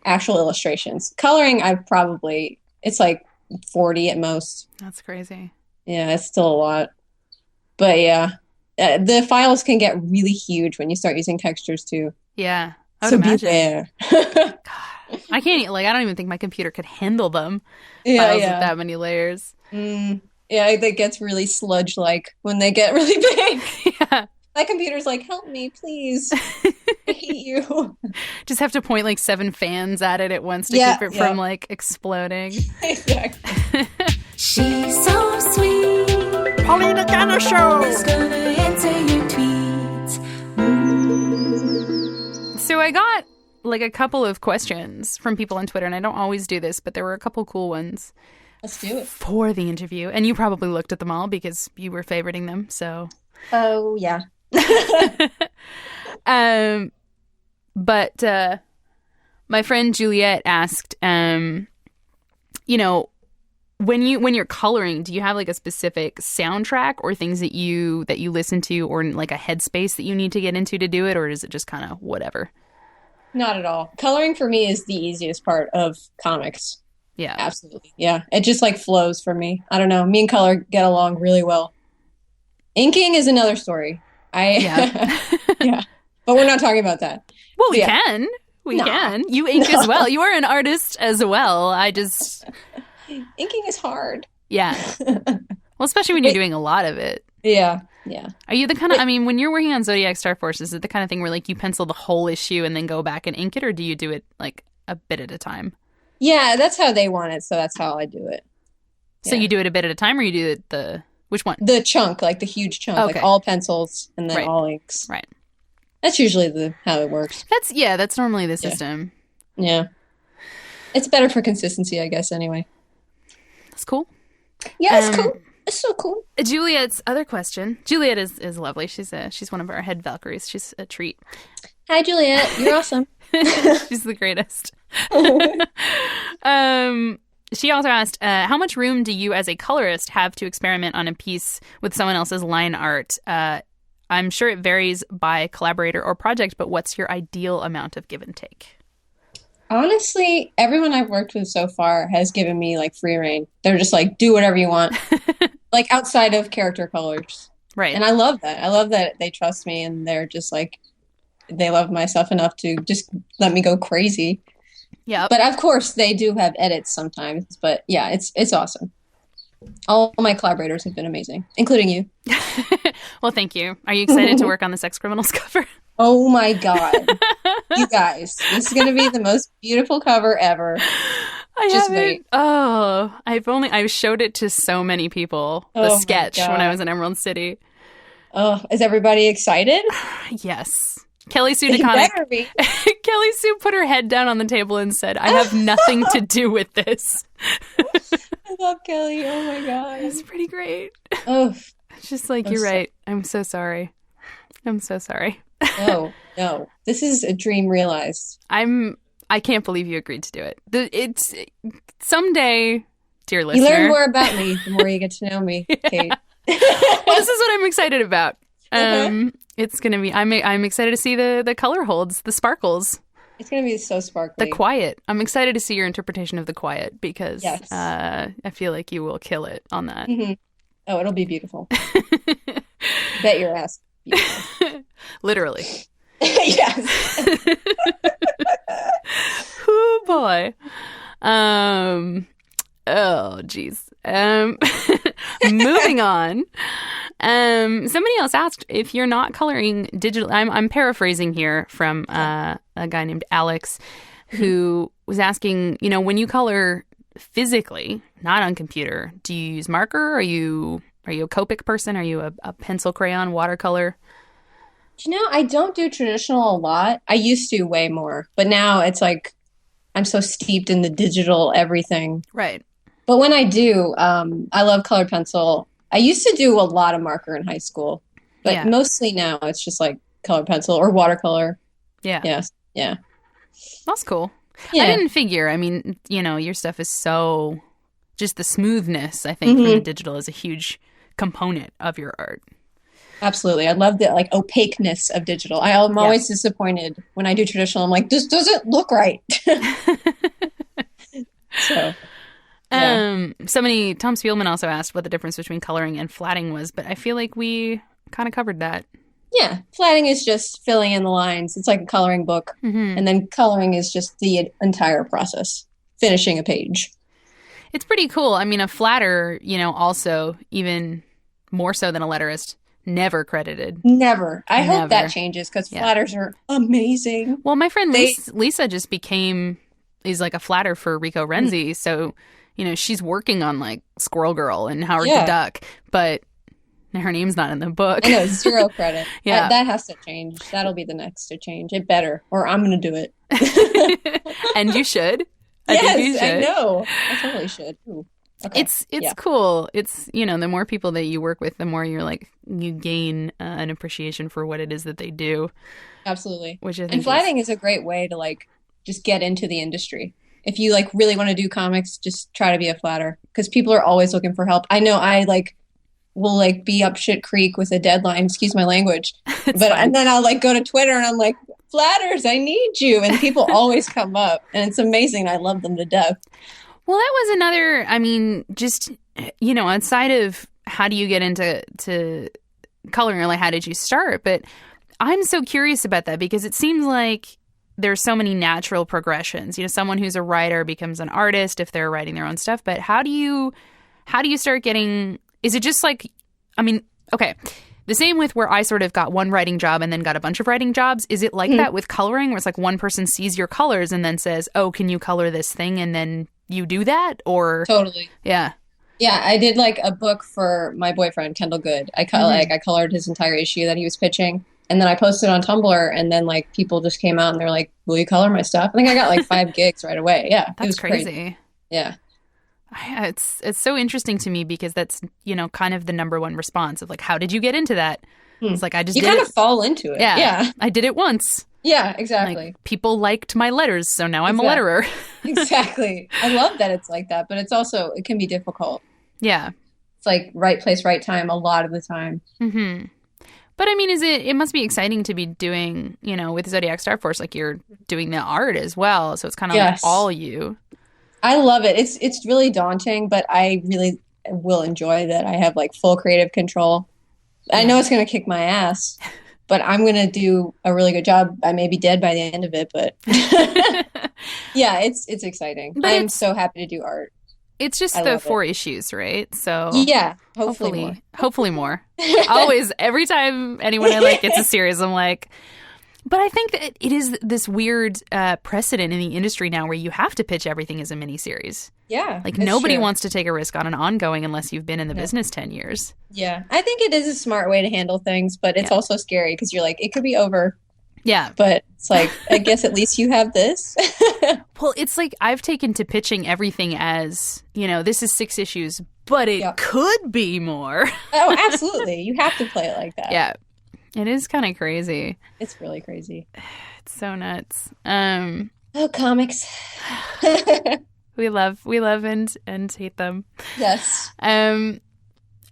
actual illustrations. Coloring, it's like 40 at most. That's crazy. Yeah, it's still a lot. But yeah, the files can get really huge when you start using textures too. Yeah. I would So imagine. beware. I can't, like, I don't even think my computer could handle them. Yeah, Files yeah. with that many layers. Yeah, it gets really sludge-like when they get really big. Yeah. My computer's like, help me, please. I hate you. Just have to point like 7 fans at it at once to Yeah, keep it yeah. from like exploding. Exactly. She's so sweet. Paulina Ganucheau. Who's gonna answer your tweets? So I got like a couple of questions from people on Twitter, and I don't always do this, but there were a couple cool ones Let's do it. for the interview. And you probably looked at them all because you were favoriting them. So, Oh, yeah. but my friend Juliet asked, you know, when you're coloring, do you have like a specific soundtrack or things that you listen to, or like a headspace that you need to get into to do it, or is it just kind of whatever? Not at all. Coloring for me is the easiest part of comics. Yeah. Absolutely. Yeah. It just like flows for me. I don't know. Me and color get along really well. Inking is another story. Yeah. Yeah. But we're not talking about that. Well, we Yeah. can. We No. can. You ink as well. You are an artist as well. I just, Inking is hard. yeah. Well, especially when you're doing a lot of it. Yeah. Yeah. Are you the kind of, I mean, when you're working on Zodiac Starforce, is it the kind of thing where like you pencil the whole issue and then go back and ink it, or do you do it like a bit at a time? Yeah. That's how they want it. So that's how I do it. So Yeah. you do it a bit at a time, or you do it which one? The chunk, like the huge chunk, Okay. like all pencils and then Right. all inks. Right. That's usually how it works. That's normally the system. Yeah. It's better for consistency, I guess, anyway. That's cool. Yeah, it's Um, cool. It's so cool. Juliet's other question. Juliet is lovely. She's one of our head Valkyries. She's a treat. Hi, Juliet. You're awesome. She's the greatest. She also asked, how much room do you as a colorist have to experiment on a piece with someone else's line art? I'm sure it varies by collaborator or project, but what's your ideal amount of give and take? Honestly, everyone I've worked with so far has given me like free reign. They're just like, do whatever you want, like outside of character colors. Right. And I love that. I love that they trust me and they're just like, they love my stuff enough to just let me go crazy. Yeah. But of course, they do have edits sometimes. But yeah, it's awesome. All my collaborators have been amazing, including you. Well, thank you. Are you excited to work on the Sex Criminals cover? Oh my God. You guys, this is going to be the most beautiful cover ever. I Just haven't. wait. Oh, I showed it to so many people. The Oh my sketch when I God. was in Emerald City. Oh, is everybody excited? Yes. Kelly Sue They DeConnick. better be. Kelly Sue put her head down on the table and said, I have nothing to do with this. I love Kelly. Oh my God. It's pretty great. Oh, It's just like, I'm you're so- right. I'm so sorry. I'm so sorry. no. This is a dream realized. I can't believe you agreed to do it. It's someday, dear listener. You learn more about me the more you get to know me, Kate. Well, this is what I'm excited about. Okay. It's gonna be. I'm excited to see the color holds, the sparkles, It's going to be so sparkly. the quiet. I'm excited to see your interpretation of the quiet because Yes. I feel like you will kill it on that. Mhm. Oh, it'll be beautiful. Bet your ass. Beautiful. Literally. Yes. Oh boy. Oh geez. Moving on. Somebody else asked if you're not coloring digital. I'm paraphrasing here from a guy named Alex, who was asking, when you color physically, not on computer, do you use marker? Are you a Copic person? Are you a pencil, crayon, watercolor? I don't do traditional a lot. I used to way more, but now it's like I'm so steeped in the digital everything. Right. But when I do, I love colored pencil. I used to do a lot of marker in high school, but mostly now it's just like colored pencil or watercolor. Yeah. Yes. Yeah. That's cool. Yeah. I didn't figure. I mean, your stuff is so just the smoothness, I think, from the digital is a huge component of your art. Absolutely. I love the like opaqueness of digital. I'm always disappointed when I do traditional. I'm like, this doesn't look right. So, yeah. Tom Spielman also asked what the difference between coloring and flatting was, but I feel like we kind of covered that. Yeah. Flatting is just filling in the lines. It's like a coloring book. And then coloring is just the entire process, finishing a page. It's pretty cool. I mean, a flatter, also even more so than a letterist, never credited. Never. I hope that changes because flatters are amazing. Well, my friend Lisa just is like a flatter for Rico Renzi. So, she's working on like Squirrel Girl and Howard the Duck, but her name's not in the book. I know, 0 credit. Yeah. That has to change. That'll be the next to change. It better, or I'm going to do it. And you should. I think you should. I know. I totally should. Ooh. Okay. It's cool. It's, the more people that you work with, the more you gain an appreciation for what it is that they do. Absolutely. Which I think and flatting is a great way to like just get into the industry. If you like really want to do comics, just try to be a flatter because people are always looking for help. I know I will like be up shit creek with a deadline, excuse my language. And then I'll like go to Twitter and I'm like, flatters, I need you. And people always come up and it's amazing. I love them to death. Well, that was another, just, outside of how do you get into coloring or like how did you start? But I'm so curious about that because it seems like there's so many natural progressions. Someone who's a writer becomes an artist if they're writing their own stuff. But how do you start getting, is it just like, okay, the same with where I sort of got one writing job and then got a bunch of writing jobs. Is it like that with coloring where it's like one person sees your colors and then says, oh, can you color this thing? And then you do that or? Totally. Yeah. Yeah. I did like a book for my boyfriend, Kendall Good. I colored his entire issue that he was pitching. And then I posted on Tumblr and then like people just came out and they're like, will you color my stuff? I think I got like 5 gigs right away. Yeah. That's it was crazy. Yeah. It's so interesting to me because that's, kind of the number one response of like, how did you get into that? It's like, I just did kind of fall into it. Yeah. I did it once. Yeah, exactly. Like, people liked my letters, so now I'm a letterer. Exactly. I love that it's like that, but it can be difficult. Yeah. It's like right place, right time a lot of the time. Mm-hmm. But it must be exciting to be doing, with Zodiac Starforce, like you're doing the art as well. So it's kind of like all you. I love it. It's really daunting, but I really will enjoy that. I have like full creative control. Yeah. I know it's going to kick my ass, but I'm going to do a really good job. I may be dead by the end of it, but yeah, it's exciting. But I'm so happy to do art. It's just the 4 issues, right? So yeah, hopefully more. Always, every time anyone I like gets a series, I'm like, but I think that it is this weird precedent in the industry now where you have to pitch everything as a miniseries. Yeah. Like nobody wants to take a risk on an ongoing unless you've been in the business 10 years. Yeah. I think it is a smart way to handle things, but it's also scary because you're like, it could be over. Yeah. But it's like, I guess at least you have this. Well, it's like I've taken to pitching everything as, this is 6 issues, but it could be more. Oh, absolutely. You have to play it like that. Yeah. It is kind of crazy. It's really crazy. It's so nuts. Oh, comics. We love and hate them. Yes.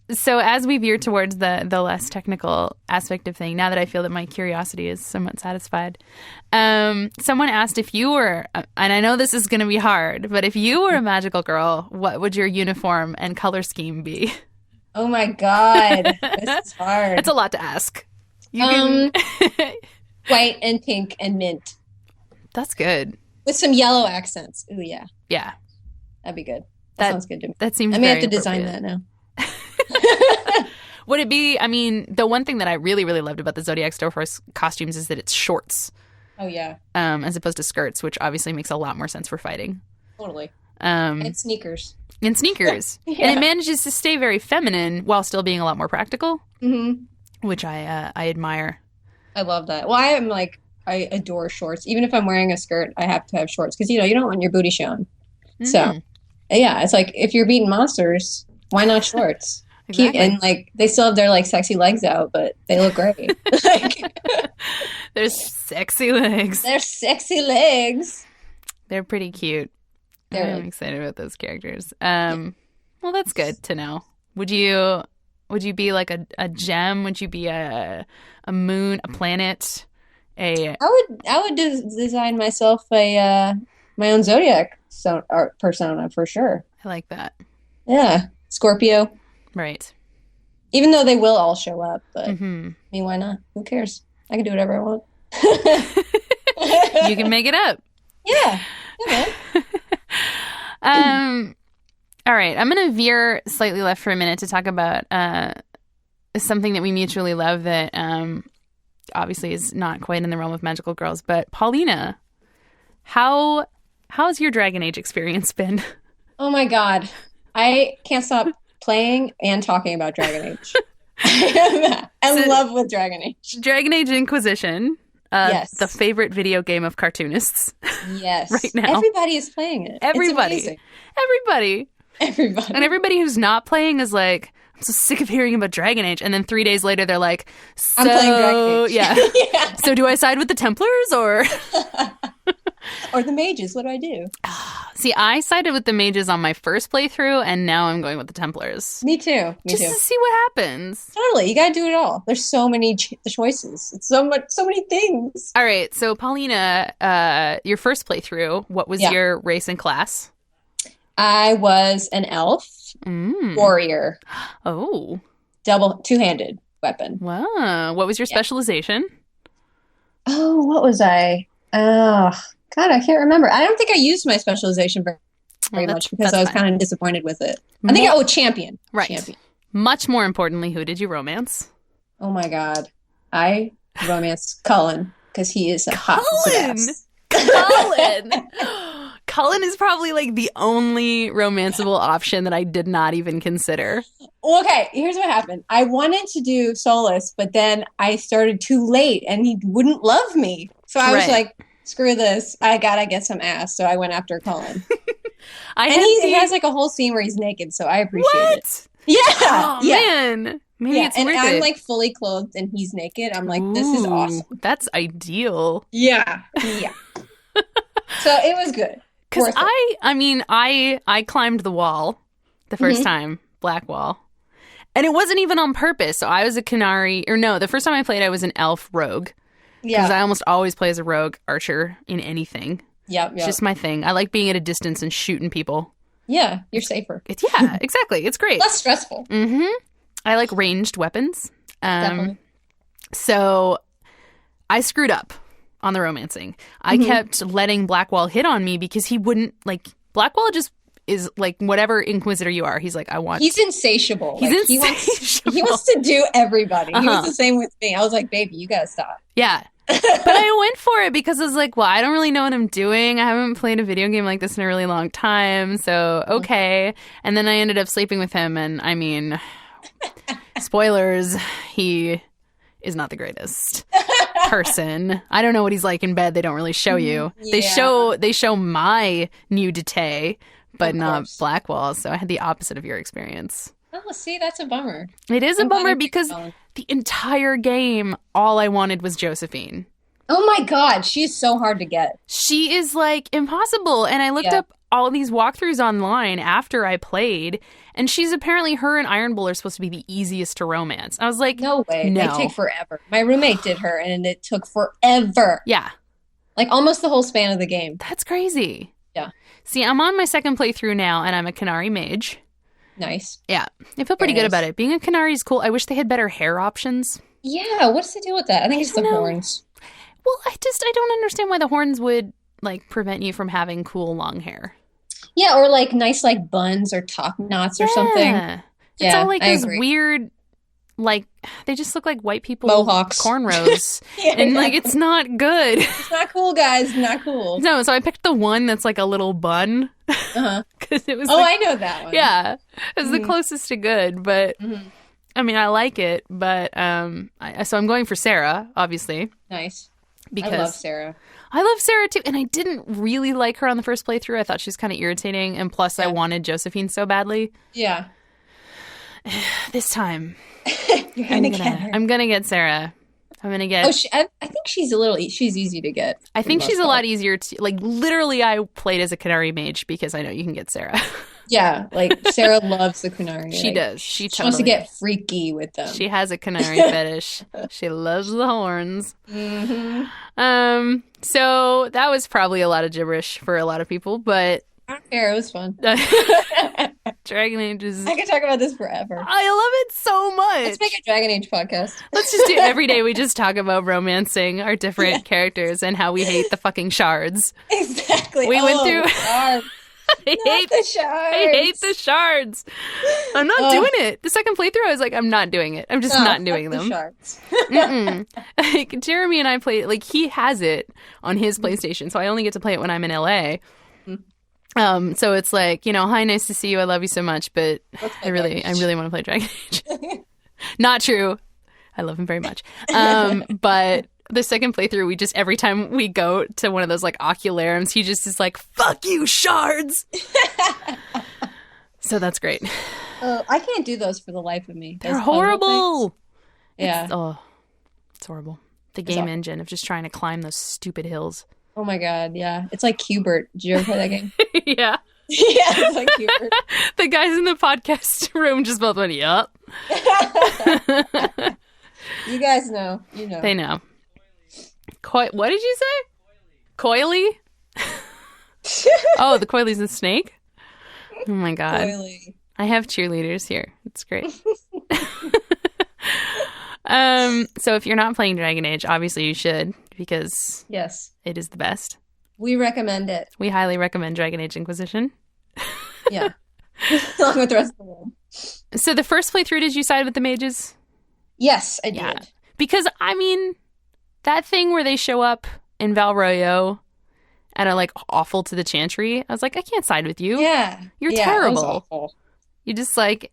So as we veer towards the less technical aspect of thing, now that I feel that my curiosity is somewhat satisfied, someone asked if you were, and I know this is going to be hard, but if you were a magical girl, what would your uniform and color scheme be? Oh my God, this is hard. It's a lot to ask. White and pink and mint. That's good. With some yellow accents. Ooh, yeah. Yeah. That'd be good. That sounds good to me. That seems I may have to design that now. Would it be, the one thing that I really, really loved about the Zodiac Starforce costumes is that it's shorts. Oh, yeah. As opposed to skirts, which obviously makes a lot more sense for fighting. Totally. And sneakers. And sneakers. Yeah. And it manages to stay very feminine while still being a lot more practical, which I admire. I love that. Well, I adore shorts. Even if I'm wearing a skirt, I have to have shorts because, you don't want your booty shown. So, yeah, it's like if you're beating monsters, why not shorts? Exactly. And they still have their sexy legs out, but they look great. They're sexy legs. They're sexy legs. They're pretty cute. I'm excited about those characters. Well, that's good to know. Would you be like a gem? Would you be a moon, a planet? I would design myself my own Zodiac persona for sure. I like that. Yeah, Scorpio. Right. Even though they will all show up, but I mean, why not? Who cares? I can do whatever I want. You can make it up. Yeah. All right. I'm going to veer slightly left for a minute to talk about something that we mutually love that obviously is not quite in the realm of magical girls. But Paulina, how's your Dragon Age experience been? Oh my God. I can't stop playing and talking about Dragon Age. I am in love with Dragon Age. Dragon Age Inquisition. Yes. The favorite video game of cartoonists. Yes. Right now. Everybody is playing it. Everybody. It's amazing. Everybody. And everybody who's not playing is like, I'm so sick of hearing about Dragon Age. And then 3 days later, they're like, I'm playing Dragon Age. Yeah. Yeah. So do I side with the Templars or? Or the mages? What do I do? See, I sided with the mages on my first playthrough, and now I'm going with the Templars. Me too. Just to see what happens. Totally. You got to do it all. There's so many choices. It's so many things. All right. So, Paulina, your first playthrough, what was your race and class? I was an elf warrior. Oh. Two-handed weapon. Wow. What was your specialization? Oh, what was I? Oh, God, I can't remember. I don't think I used my specialization very much because I was kind of disappointed with it. I think, champion. Right. Champion. Much more importantly, who did you romance? Oh, my God. I romanced Cullen because he is a hot ass. Cullen! Cullen is probably like the only romanceable option that I did not even consider. Okay, here's what happened. I wanted to do Solus, but then I started too late and he wouldn't love me. So I was like, screw this. I gotta get some ass. So I went after Cullen. He has like a whole scene where he's naked, so I appreciate it. Yeah. Oh, man. Maybe it's worth it. And I'm like fully clothed and he's naked. I'm like, this is awesome. That's ideal. Yeah. Yeah. So it was good. Because I climbed the wall the first time, Black Wall. And it wasn't even on purpose. So I was a Canary, the first time I played, I was an elf rogue. Yeah. Because I almost always play as a rogue archer in anything. Yep. It's just my thing. I like being at a distance and shooting people. Yeah, you're safer. Yeah, exactly. It's great. Less stressful. Mm-hmm. I like ranged weapons. Definitely. So I screwed up on the romancing. I kept letting Blackwall hit on me because he wouldn't, Blackwall just is like, whatever Inquisitor you are, he's like, He's insatiable. He's insatiable. He wants to do everybody. He was the same with me. I was like, baby, you gotta stop. Yeah. But I went for it because I was like, well, I don't really know what I'm doing. I haven't played a video game like this in a really long time. So, okay. And then I ended up sleeping with him. And I mean, spoilers, he is not the greatest person. I don't know what he's like in bed. They don't really show you. Yeah. They show my nudity, but not Blackwall. So I had the opposite of your experience. Oh, see, that's a bummer. It is a bummer because the entire game, all I wanted was Josephine. Oh my God, she's so hard to get. She is like impossible. And I looked up all these walkthroughs online after I played, and her and Iron Bull are supposed to be the easiest to romance. I was like, no way. No. They take forever. My roommate did her, and it took forever. Yeah. Like almost the whole span of the game. That's crazy. Yeah. See, I'm on my second playthrough now, and I'm a Canary mage. Nice. Yeah. I feel pretty good about it. Being a Canary is cool. I wish they had better hair options. Yeah, what's the deal with that? I think it's the horns. Well, I don't understand why the horns would prevent you from having cool long hair. Yeah, or nice buns or top knots or something. It's all those weird, they just look like white people mohawks, cornrows. And it's not good. It's not cool, guys. Not cool. No, so I picked the one that's like a little bun. Uh-huh. because it was. Oh, I know that one. Yeah, it was the closest to good, but I mean, I like it, but so I'm going for Sarah, obviously, Nice. because I love Sarah. I love Sarah too, and I didn't really like her on the first playthrough. I thought she was kind of irritating, and plus, I wanted Josephine so badly. Yeah. This time, You're gonna get her. I'm gonna get Sarah. I'm gonna get. Oh, I think she's she's easy to get. I think for the she's a most lot part. easier to like. Literally, I played as a Canary mage because I know you can get Sarah. Yeah, like Sarah loves the Canary. She like, does. She She wants to totally get freaky with them. She has a canary fetish. She loves the horns. So that was probably a lot of gibberish for a lot of people, but I don't care. It was fun. Dragon Age is. I could talk about this forever. I love it so much. Let's make a Dragon Age podcast. Let's just do every day. We just talk about romancing our different characters and how we hate the fucking shards. Exactly. We went through- shards. I Not hate the shards. I hate the shards. I'm not doing it. The second playthrough, I was like, I'm not doing it. I'm just not doing fuck the them. shards. Mm-mm. Like Jeremy and I play like he has it on his PlayStation, so I only get to play it when I'm in LA. So it's like, you know, hi, nice to see you. I love you so much, but I really want to play Dragon Age. Not true. I love him very much. But the second playthrough, we just every time we go to one of those like oculariums, he just is like, "Fuck you, shards." So that's great. I can't do those for the life of me. They're Those puzzle horrible. things. Yeah. It's horrible. The game engine of just trying to climb those stupid hills. Oh my god. Yeah. It's like Qbert. Did you ever play that game? Yeah. Yeah. It's like Qbert. The guys in the podcast room just both went, yup. You guys know. You know. They know. What did you say? Coily? Oh, the coily's a snake? Oh my god. Coily. I have cheerleaders here. It's great. So if you're not playing Dragon Age, obviously you should, because Yes. it is the best. We recommend it. We highly recommend Dragon Age Inquisition. Yeah. Along with the rest of the world. So the first playthrough, did you side with the mages? Yes, I did. Yeah. Because, I mean, that thing where they show up in Val Royeaux and are, like, awful to the Chantry, I was like, I can't side with you. Yeah. You're Yeah, that was terrible. awful. You just, like,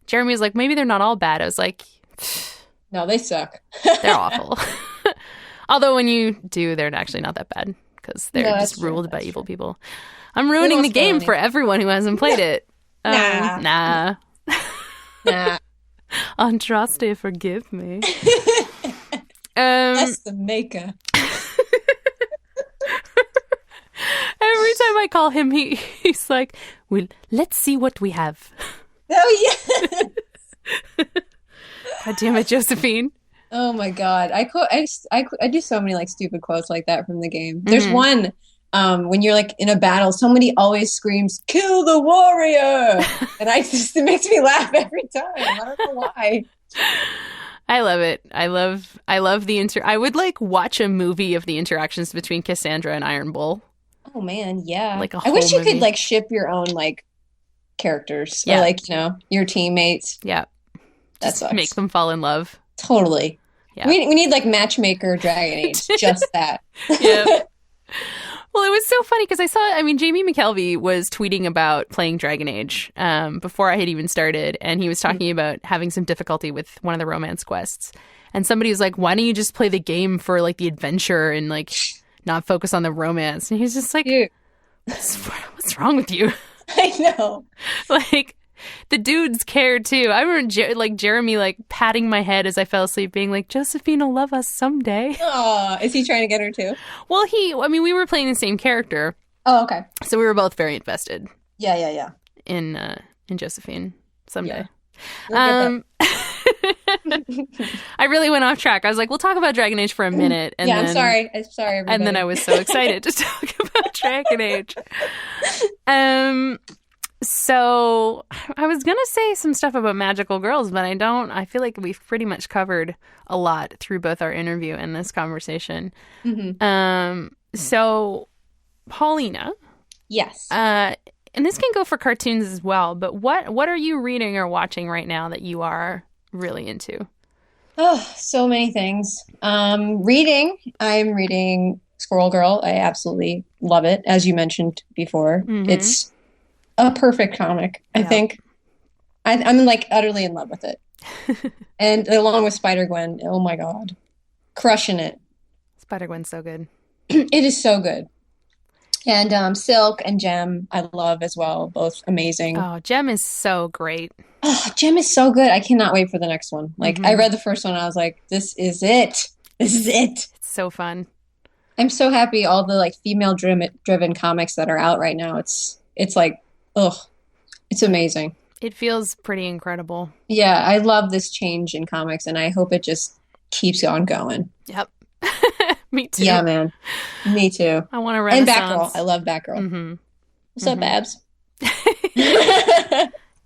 Jeremy was like, maybe they're not all bad. I was like, No, they suck. they're awful. Although when you do, they're actually not that bad because they're No, that's just true, ruled by that's evil true. people. I'm ruining won't the spoil game anything. for everyone who hasn't played it. Nah. Nah. Nah. Andraste, forgive me. That's the maker. Every time I call him, he's like, well, let's see what we have. Oh, yeah. God damn it, Josephine. Oh my god. I do so many like stupid quotes like that from the game. There's one when you're like in a battle, somebody always screams, "Kill the warrior!" And it makes me laugh every time. I don't know why. I love it. I love the I would like watch a movie of the interactions between Cassandra and Iron Bull. Oh man, yeah. Like a I wish whole you could movie. like ship your own like characters Yeah. or like, you know, your teammates. Yeah. That Just sucks. make them fall in love. Totally. Yeah. We need like matchmaker Dragon Age. Just that. Yeah. Well, it was so funny because Jamie McKelvey was tweeting about playing Dragon Age before I had even started. And he was talking about having some difficulty with one of the romance quests. And somebody was like, why don't you just play the game for like the adventure and like not focus on the romance? And he's just like, Dude, what's wrong with you? I know. Like, the dudes care too. I remember Jeremy like patting my head as I fell asleep, being like, "Josephine will love us someday." Oh, is he trying to get her too? Well, we were playing the same character, Oh, okay. so we were both very invested Yeah. in Josephine someday. We'll get I really went off track. I was like, "We'll talk about Dragon Age for a minute," and yeah, then, I'm sorry. I'm sorry, everybody. and then I was so excited to talk about Dragon Age. So I was going to say some stuff about magical girls, but I don't. I feel like we've pretty much covered a lot through both our interview and this conversation. So Paulina. Yes. And this can go for cartoons as well, but what are you reading or watching right now that you are really into? Oh, so many things. Reading. I'm reading Squirrel Girl. I absolutely love it, as you mentioned before. Mhm. It's a perfect comic, I Yeah. think. I'm like utterly in love with it. And along with Spider-Gwen, oh my God. Crushing it. Spider-Gwen's so good. It is so good. And Silk and Gem, I love as well. Both amazing. Oh, Jem is so great. Oh, Gem is so good. I cannot wait for the next one. Like, I Mhm. read the first one, and I was like, this is it. This is it. It's so fun. I'm so happy all the like female driven comics that are out right now. It's like, ugh, it's amazing. It feels pretty incredible. Yeah, I love this change in comics, and I hope it just keeps on going. Yep. Me too. Yeah, man. Me too. I want a And renaissance. Batgirl. I love Batgirl. Mm-hmm. What's up, Babs?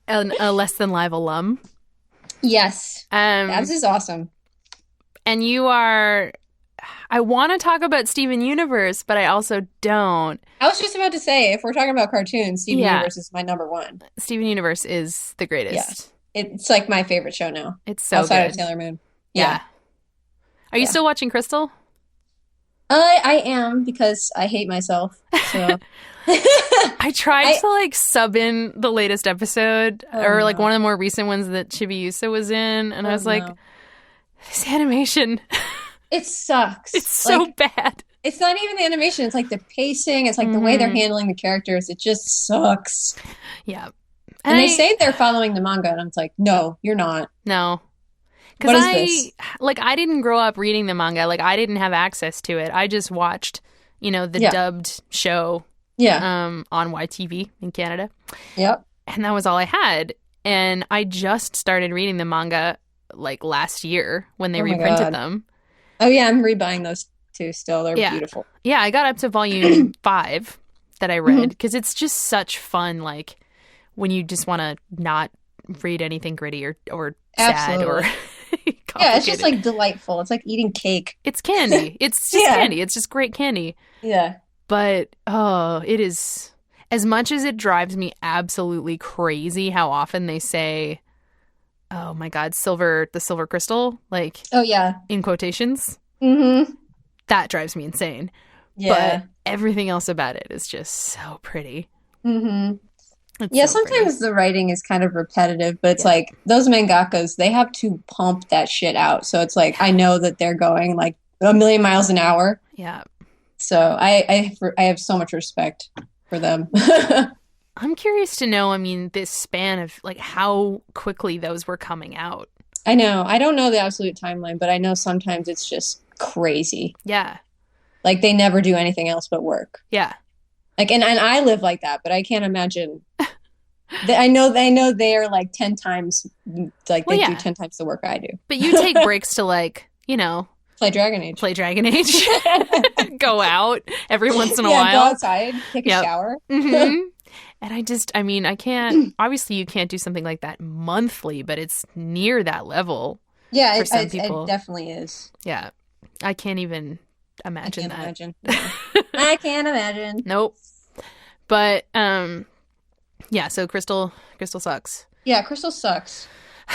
A Less Than Live alum. Yes. Babs is awesome. And you are... I want to talk about Steven Universe, but I also don't. I was just about to say, if we're talking about cartoons, Steven Yeah. Universe is my number one. Steven Universe is the greatest. It's like my favorite show now. It's so outside good. of Sailor Moon. Yeah. Are you Yeah. still watching Crystal? I am, because I hate myself. So I tried to like sub in the latest episode or like no. one of the more recent ones that Chibiusa was in, and I was like, no. this animation, It sucks. it's so Like, bad. it's not even the animation. It's like the pacing. It's like the way they're handling the characters. It just sucks. Yeah. And they say they're following the manga, and I'm like, no, you're not. No. What Because is this? I didn't grow up reading the manga. Like, I didn't have access to it. I just watched, the Yeah. dubbed show Yeah. on YTV in Canada. Yep. And that was all I had. And I just started reading the manga like last year when they Oh my reprinted God. them. Oh, yeah, I'm rebuying those two still. They're Yeah. beautiful. Yeah, I got up to volume 5 that I Mm-hmm. read because it's just such fun, like when you just want to not read anything gritty or sad or Absolutely. complicated. Yeah, it's just like delightful. It's like eating cake. It's candy. It's just Yeah. candy. It's just great candy. Yeah. But it is, as much as it drives me absolutely crazy how often they say, oh my God, the silver crystal, like Oh, yeah. in quotations, Mm-hmm. that drives me insane. Yeah. But everything else about it is just so pretty. Mm-hmm. It's Yeah, so pretty. sometimes the writing is kind of repetitive, but it's like those mangakas, they have to pump that shit out. So it's like I know that they're going like a million miles an hour. Yeah. So I have so much respect for them. I'm curious to know, this span of like how quickly those were coming out. I know. I don't know the absolute timeline, but I know sometimes it's just crazy. Yeah. Like they never do anything else but work. Yeah. Like and I live like that, but I can't imagine. I know they are like 10 times like Well, they yeah. do 10 times the work I do. But you take breaks to like, Play Dragon Age. play Dragon Age, go out every once in a Go while. outside, take Yep. a shower. hmm And I can't, obviously you can't do something like that monthly, but it's near that level. Yeah, For some it people. definitely is. Yeah. I can't even imagine I that. can't imagine. I can't imagine. Nope. But, yeah, so Crystal sucks. Yeah, Crystal sucks.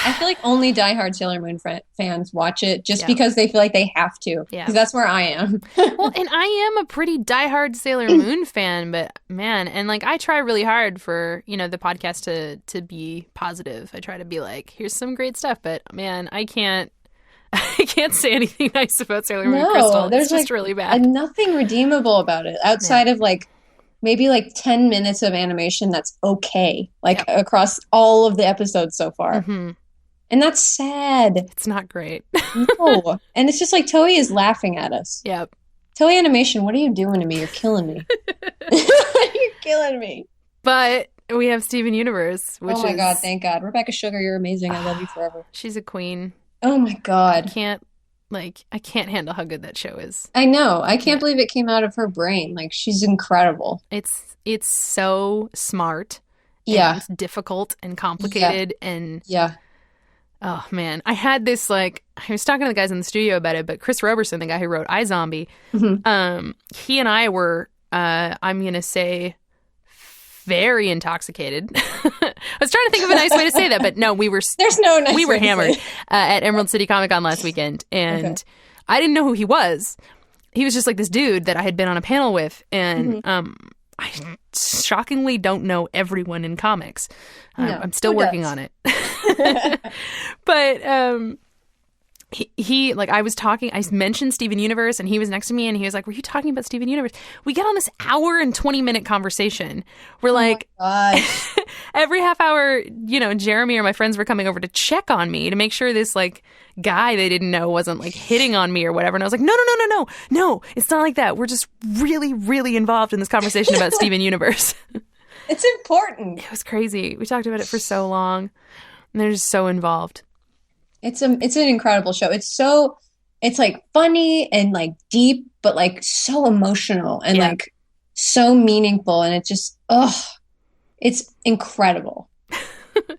I feel like only diehard Sailor Moon fans watch it just Yeah. because they feel like they have to. Yeah. Because that's where I am. Well, and I am a pretty diehard Sailor Moon fan, but man, and like I try really hard for, the podcast to be positive. I try to be like, here's some great stuff, but man, I can't say anything nice about Sailor Moon No, Crystal. there's It's just like really bad. nothing redeemable about it outside of like maybe like 10 minutes of animation that's okay, like across all of the episodes so far. Mhm. And that's sad. It's not great. No. And it's just like Toei is laughing at us. Yep. Toei Animation, what are you doing to me? You're killing me. You're killing me. But we have Steven Universe, which Oh my is God, thank God. Rebecca Sugar, you're amazing. I love you forever. she's a queen. Oh my God. I can't handle how good that show is. I know. I can't believe it came out of her brain. Like, she's incredible. It's so smart. Yeah. And difficult and complicated and Yeah. oh man, I had this I was talking to the guys in the studio about it, but Chris Roberson, the guy who wrote iZombie, he and I were, I'm gonna say, very intoxicated. I was trying to think of a nice way to say that, but no, There's no nice we were way to say hammered it. at Emerald City Comic Con last weekend, and I didn't know who he was. he was just like this dude that I had been on a panel with, and I shockingly don't know everyone in comics. No, I'm still who working does? on it. But he like I was talking, I mentioned Steven Universe, and he was next to me, and he was like, "Were you talking about Steven Universe?" We get on this hour and 20-minute conversation. We're like, Gosh. every half hour, you know, Jeremy or my friends were coming over to check on me to make sure this like guy they didn't know wasn't like hitting on me or whatever. And I was like, no, it's not like that. We're just really, really involved in this conversation about Steven Universe. It's important. It was crazy. We talked about it for so long, and they're just so involved. It's an incredible show. It's like funny and like deep, but like so emotional and like so meaningful. And it just, it's incredible.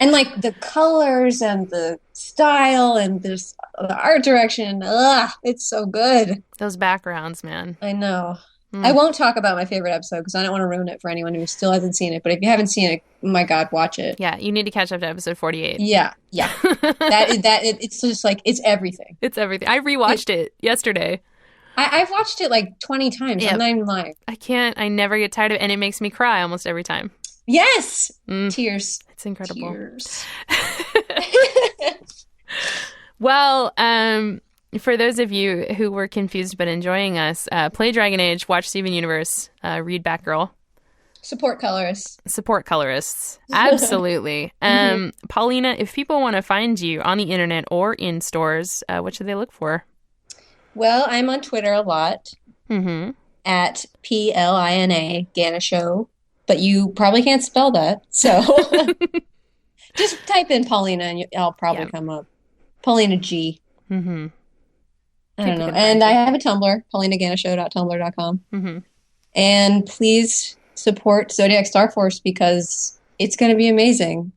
And like the colors and the style and the art direction, it's so good. Those backgrounds, man. I know. I won't talk about my favorite episode because I don't want to ruin it for anyone who still hasn't seen it. But if you haven't seen it, oh my God, watch it. Yeah, you need to catch up to episode 48. Yeah. It's just like, it's everything. It's everything. I rewatched it yesterday. I've watched it like 20 times. Yep. I'm not even lying. I never get tired of it, and it makes me cry almost every time. Yes! Tears. It's incredible. Tears. Well, for those of you who were confused but enjoying us, play Dragon Age, watch Steven Universe, read Batgirl. Support Colorist. Support colorists. Absolutely. Paulina, if people want to find you on the internet or in stores, what should they look for? Well, I'm on Twitter a lot at Plina Ganucheau, but you probably can't spell that. So just type in Paulina and I'll probably come up. Paulina G. I don't know. And I have a Tumblr, paulinaganashow.tumblr.com. And please support Zodiac Starforce because it's going to be amazing.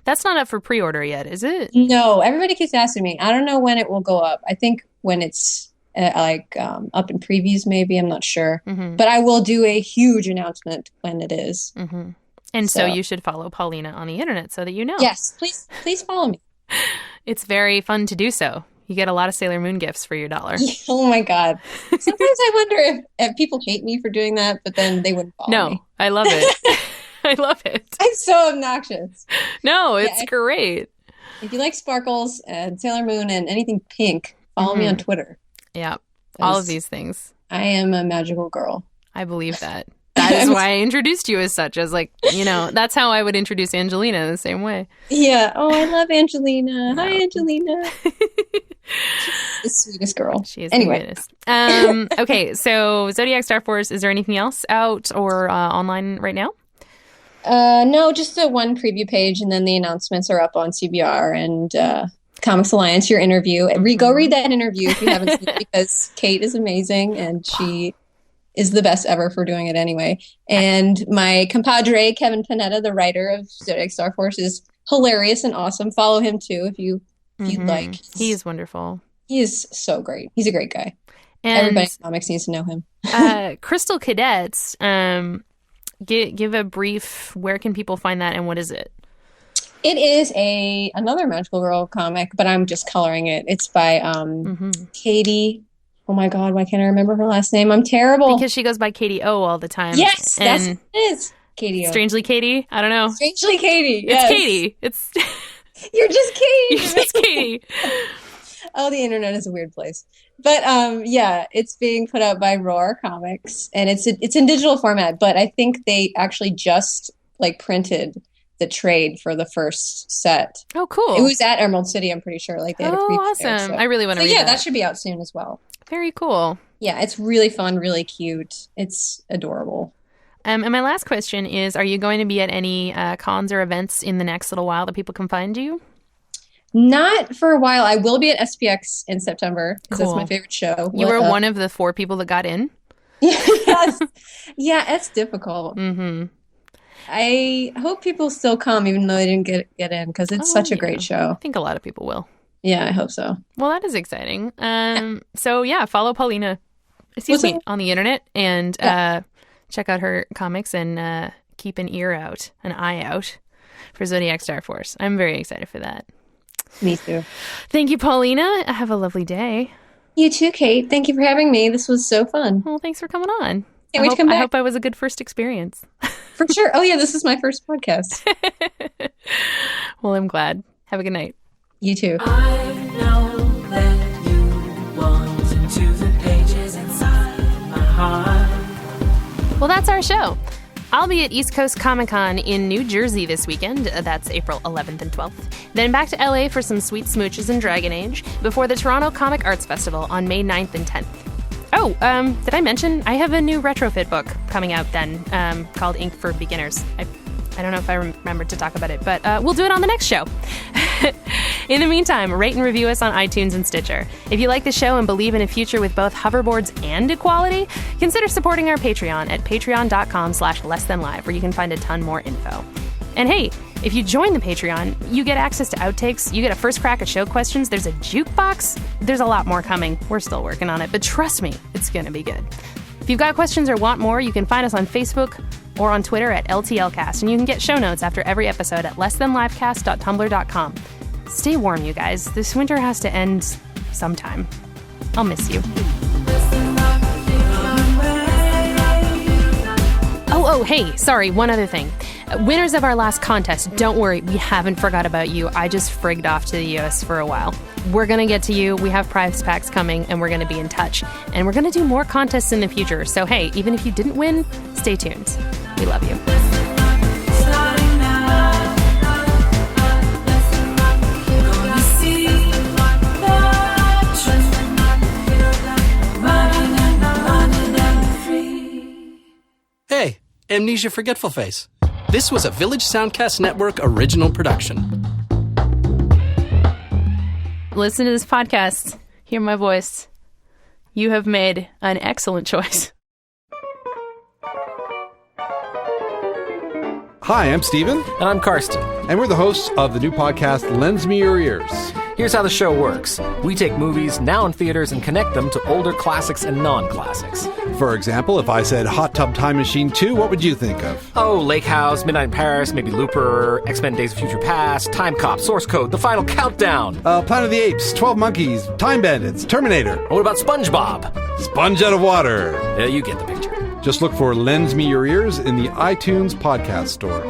That's not up for pre-order yet, is it? No, everybody keeps asking me. I don't know when it will go up. I think when it's up in previews, maybe. I'm not sure. But I will do a huge announcement when it is. And so you should follow Paulina on the internet so that you know. Yes, please follow me. It's very fun to do so. You get a lot of Sailor Moon gifts for your $1. Oh my God. Sometimes I wonder if people hate me for doing that, but then they wouldn't follow me. No, I love it. I love it. I'm so obnoxious. No, it's great. If you like sparkles and Sailor Moon and anything pink, follow me on Twitter. Yeah, all of these things. I am a magical girl. I believe that. That is why I introduced you as such, as like, you know, that's how I would introduce Angelina in the same way. Yeah. Oh, I love Angelina. No. Hi, Angelina. She's the sweetest girl. She is the sweetest. Okay, so Zodiac Starforce, is there anything else out or online right now? No, just the one preview page, and then the announcements are up on CBR and Comics Alliance, your interview. Go read that interview if you haven't seen it, because Kate is amazing, and she is the best ever for doing it anyway. And my compadre, Kevin Panetta, the writer of Zodiac Starforce, is hilarious and awesome. Follow him too if you'd like. He is wonderful. He is so great. He's a great guy. And everybody in comics needs to know him. Crystal Cadets, give a brief, where can people find that and what is it? It is another Magical Girl comic, but I'm just coloring it. It's by Katie. Oh my God, why can't I remember her last name? I'm terrible. Because she goes by Katie O all the time. Yes, that's what it is. Katie O. Strangely Katie? I don't know. Strangely Katie. Yes. It's Katie. It's You're just Katie. You're just Katie. Oh, the internet is a weird place. But yeah, it's being put out by Roar Comics, and it's in digital format, but I think they actually just like printed the trade for the first set. Oh, cool. It was at Emerald City, I'm pretty sure. Like they had a preview awesome. there, so. I really want to read that. Yeah, that should be out soon as well. Very cool. Yeah, it's really fun, really cute. It's adorable. And my last question is, are you going to be at any cons or events in the next little while that people can find you? Not for a while. I will be at SPX in September because that's my favorite show. You were one of the 4 people that got in? Yes. Yeah, it's difficult. I hope people still come even though they didn't get in because it's such a great show. I think a lot of people will. Yeah, I hope so. Well, that is exciting. So yeah, follow Paulina on the internet and check out her comics and keep an eye out for Zodiac Starforce. I'm very excited for that. Me too. Thank you, Paulina. Have a lovely day. You too, Kate. Thank you for having me. This was so fun. Well, thanks for coming on. Can't wait to come back. I hope I was a good first experience. For sure. Oh, yeah, this is my first podcast. Well, I'm glad. Have a good night. You too. I know that you want to the pages inside my heart. Well, that's our show. I'll be at East Coast Comic Con in New Jersey this weekend. That's April 11th and 12th. Then back to LA for some sweet smooches and Dragon Age before the Toronto Comic Arts Festival on May 9th and 10th. Oh, did I mention I have a new retrofit book coming out then called Ink for Beginners. I don't know if I remembered to talk about it, but we'll do it on the next show. In the meantime, rate and review us on iTunes and Stitcher. If you like the show and believe in a future with both hoverboards and equality, consider supporting our Patreon at patreon.com/lessthanlive, where you can find a ton more info. And hey, if you join the Patreon, you get access to outtakes, you get a first crack at show questions, there's a jukebox, there's a lot more coming. We're still working on it, but trust me, it's gonna be good. If you've got questions or want more, you can find us on Facebook or on Twitter at LTLcast, and you can get show notes after every episode at lessthanlivecast.tumblr.com. Stay warm, you guys. This winter has to end sometime. I'll miss you. Oh, hey, sorry, one other thing. Winners of our last contest, don't worry, we haven't forgot about you. I just frigged off to the US for a while. We're going to get to you. We have prize packs coming, and we're going to be in touch. And we're going to do more contests in the future. So, hey, even if you didn't win, stay tuned. We love you. Hey, Amnesia Forgetful Face. This was a Village Soundcast Network original production. Listen to this podcast. Hear my voice. You have made an excellent choice. Hi, I'm Steven. And I'm Karsten. And we're the hosts of the new podcast, Lends Me Your Ears. Here's how the show works. We take movies now in theaters and connect them to older classics and non-classics. For example, if I said Hot Tub Time Machine 2, what would you think of? Oh, Lake House, Midnight in Paris, maybe Looper, X-Men Days of Future Past, Time Cop, Source Code, The Final Countdown. Planet of the Apes, 12 Monkeys, Time Bandits, Terminator. What about SpongeBob? Sponge Out of Water. You get the picture. Just look for Lends Me Your Ears in the iTunes podcast store.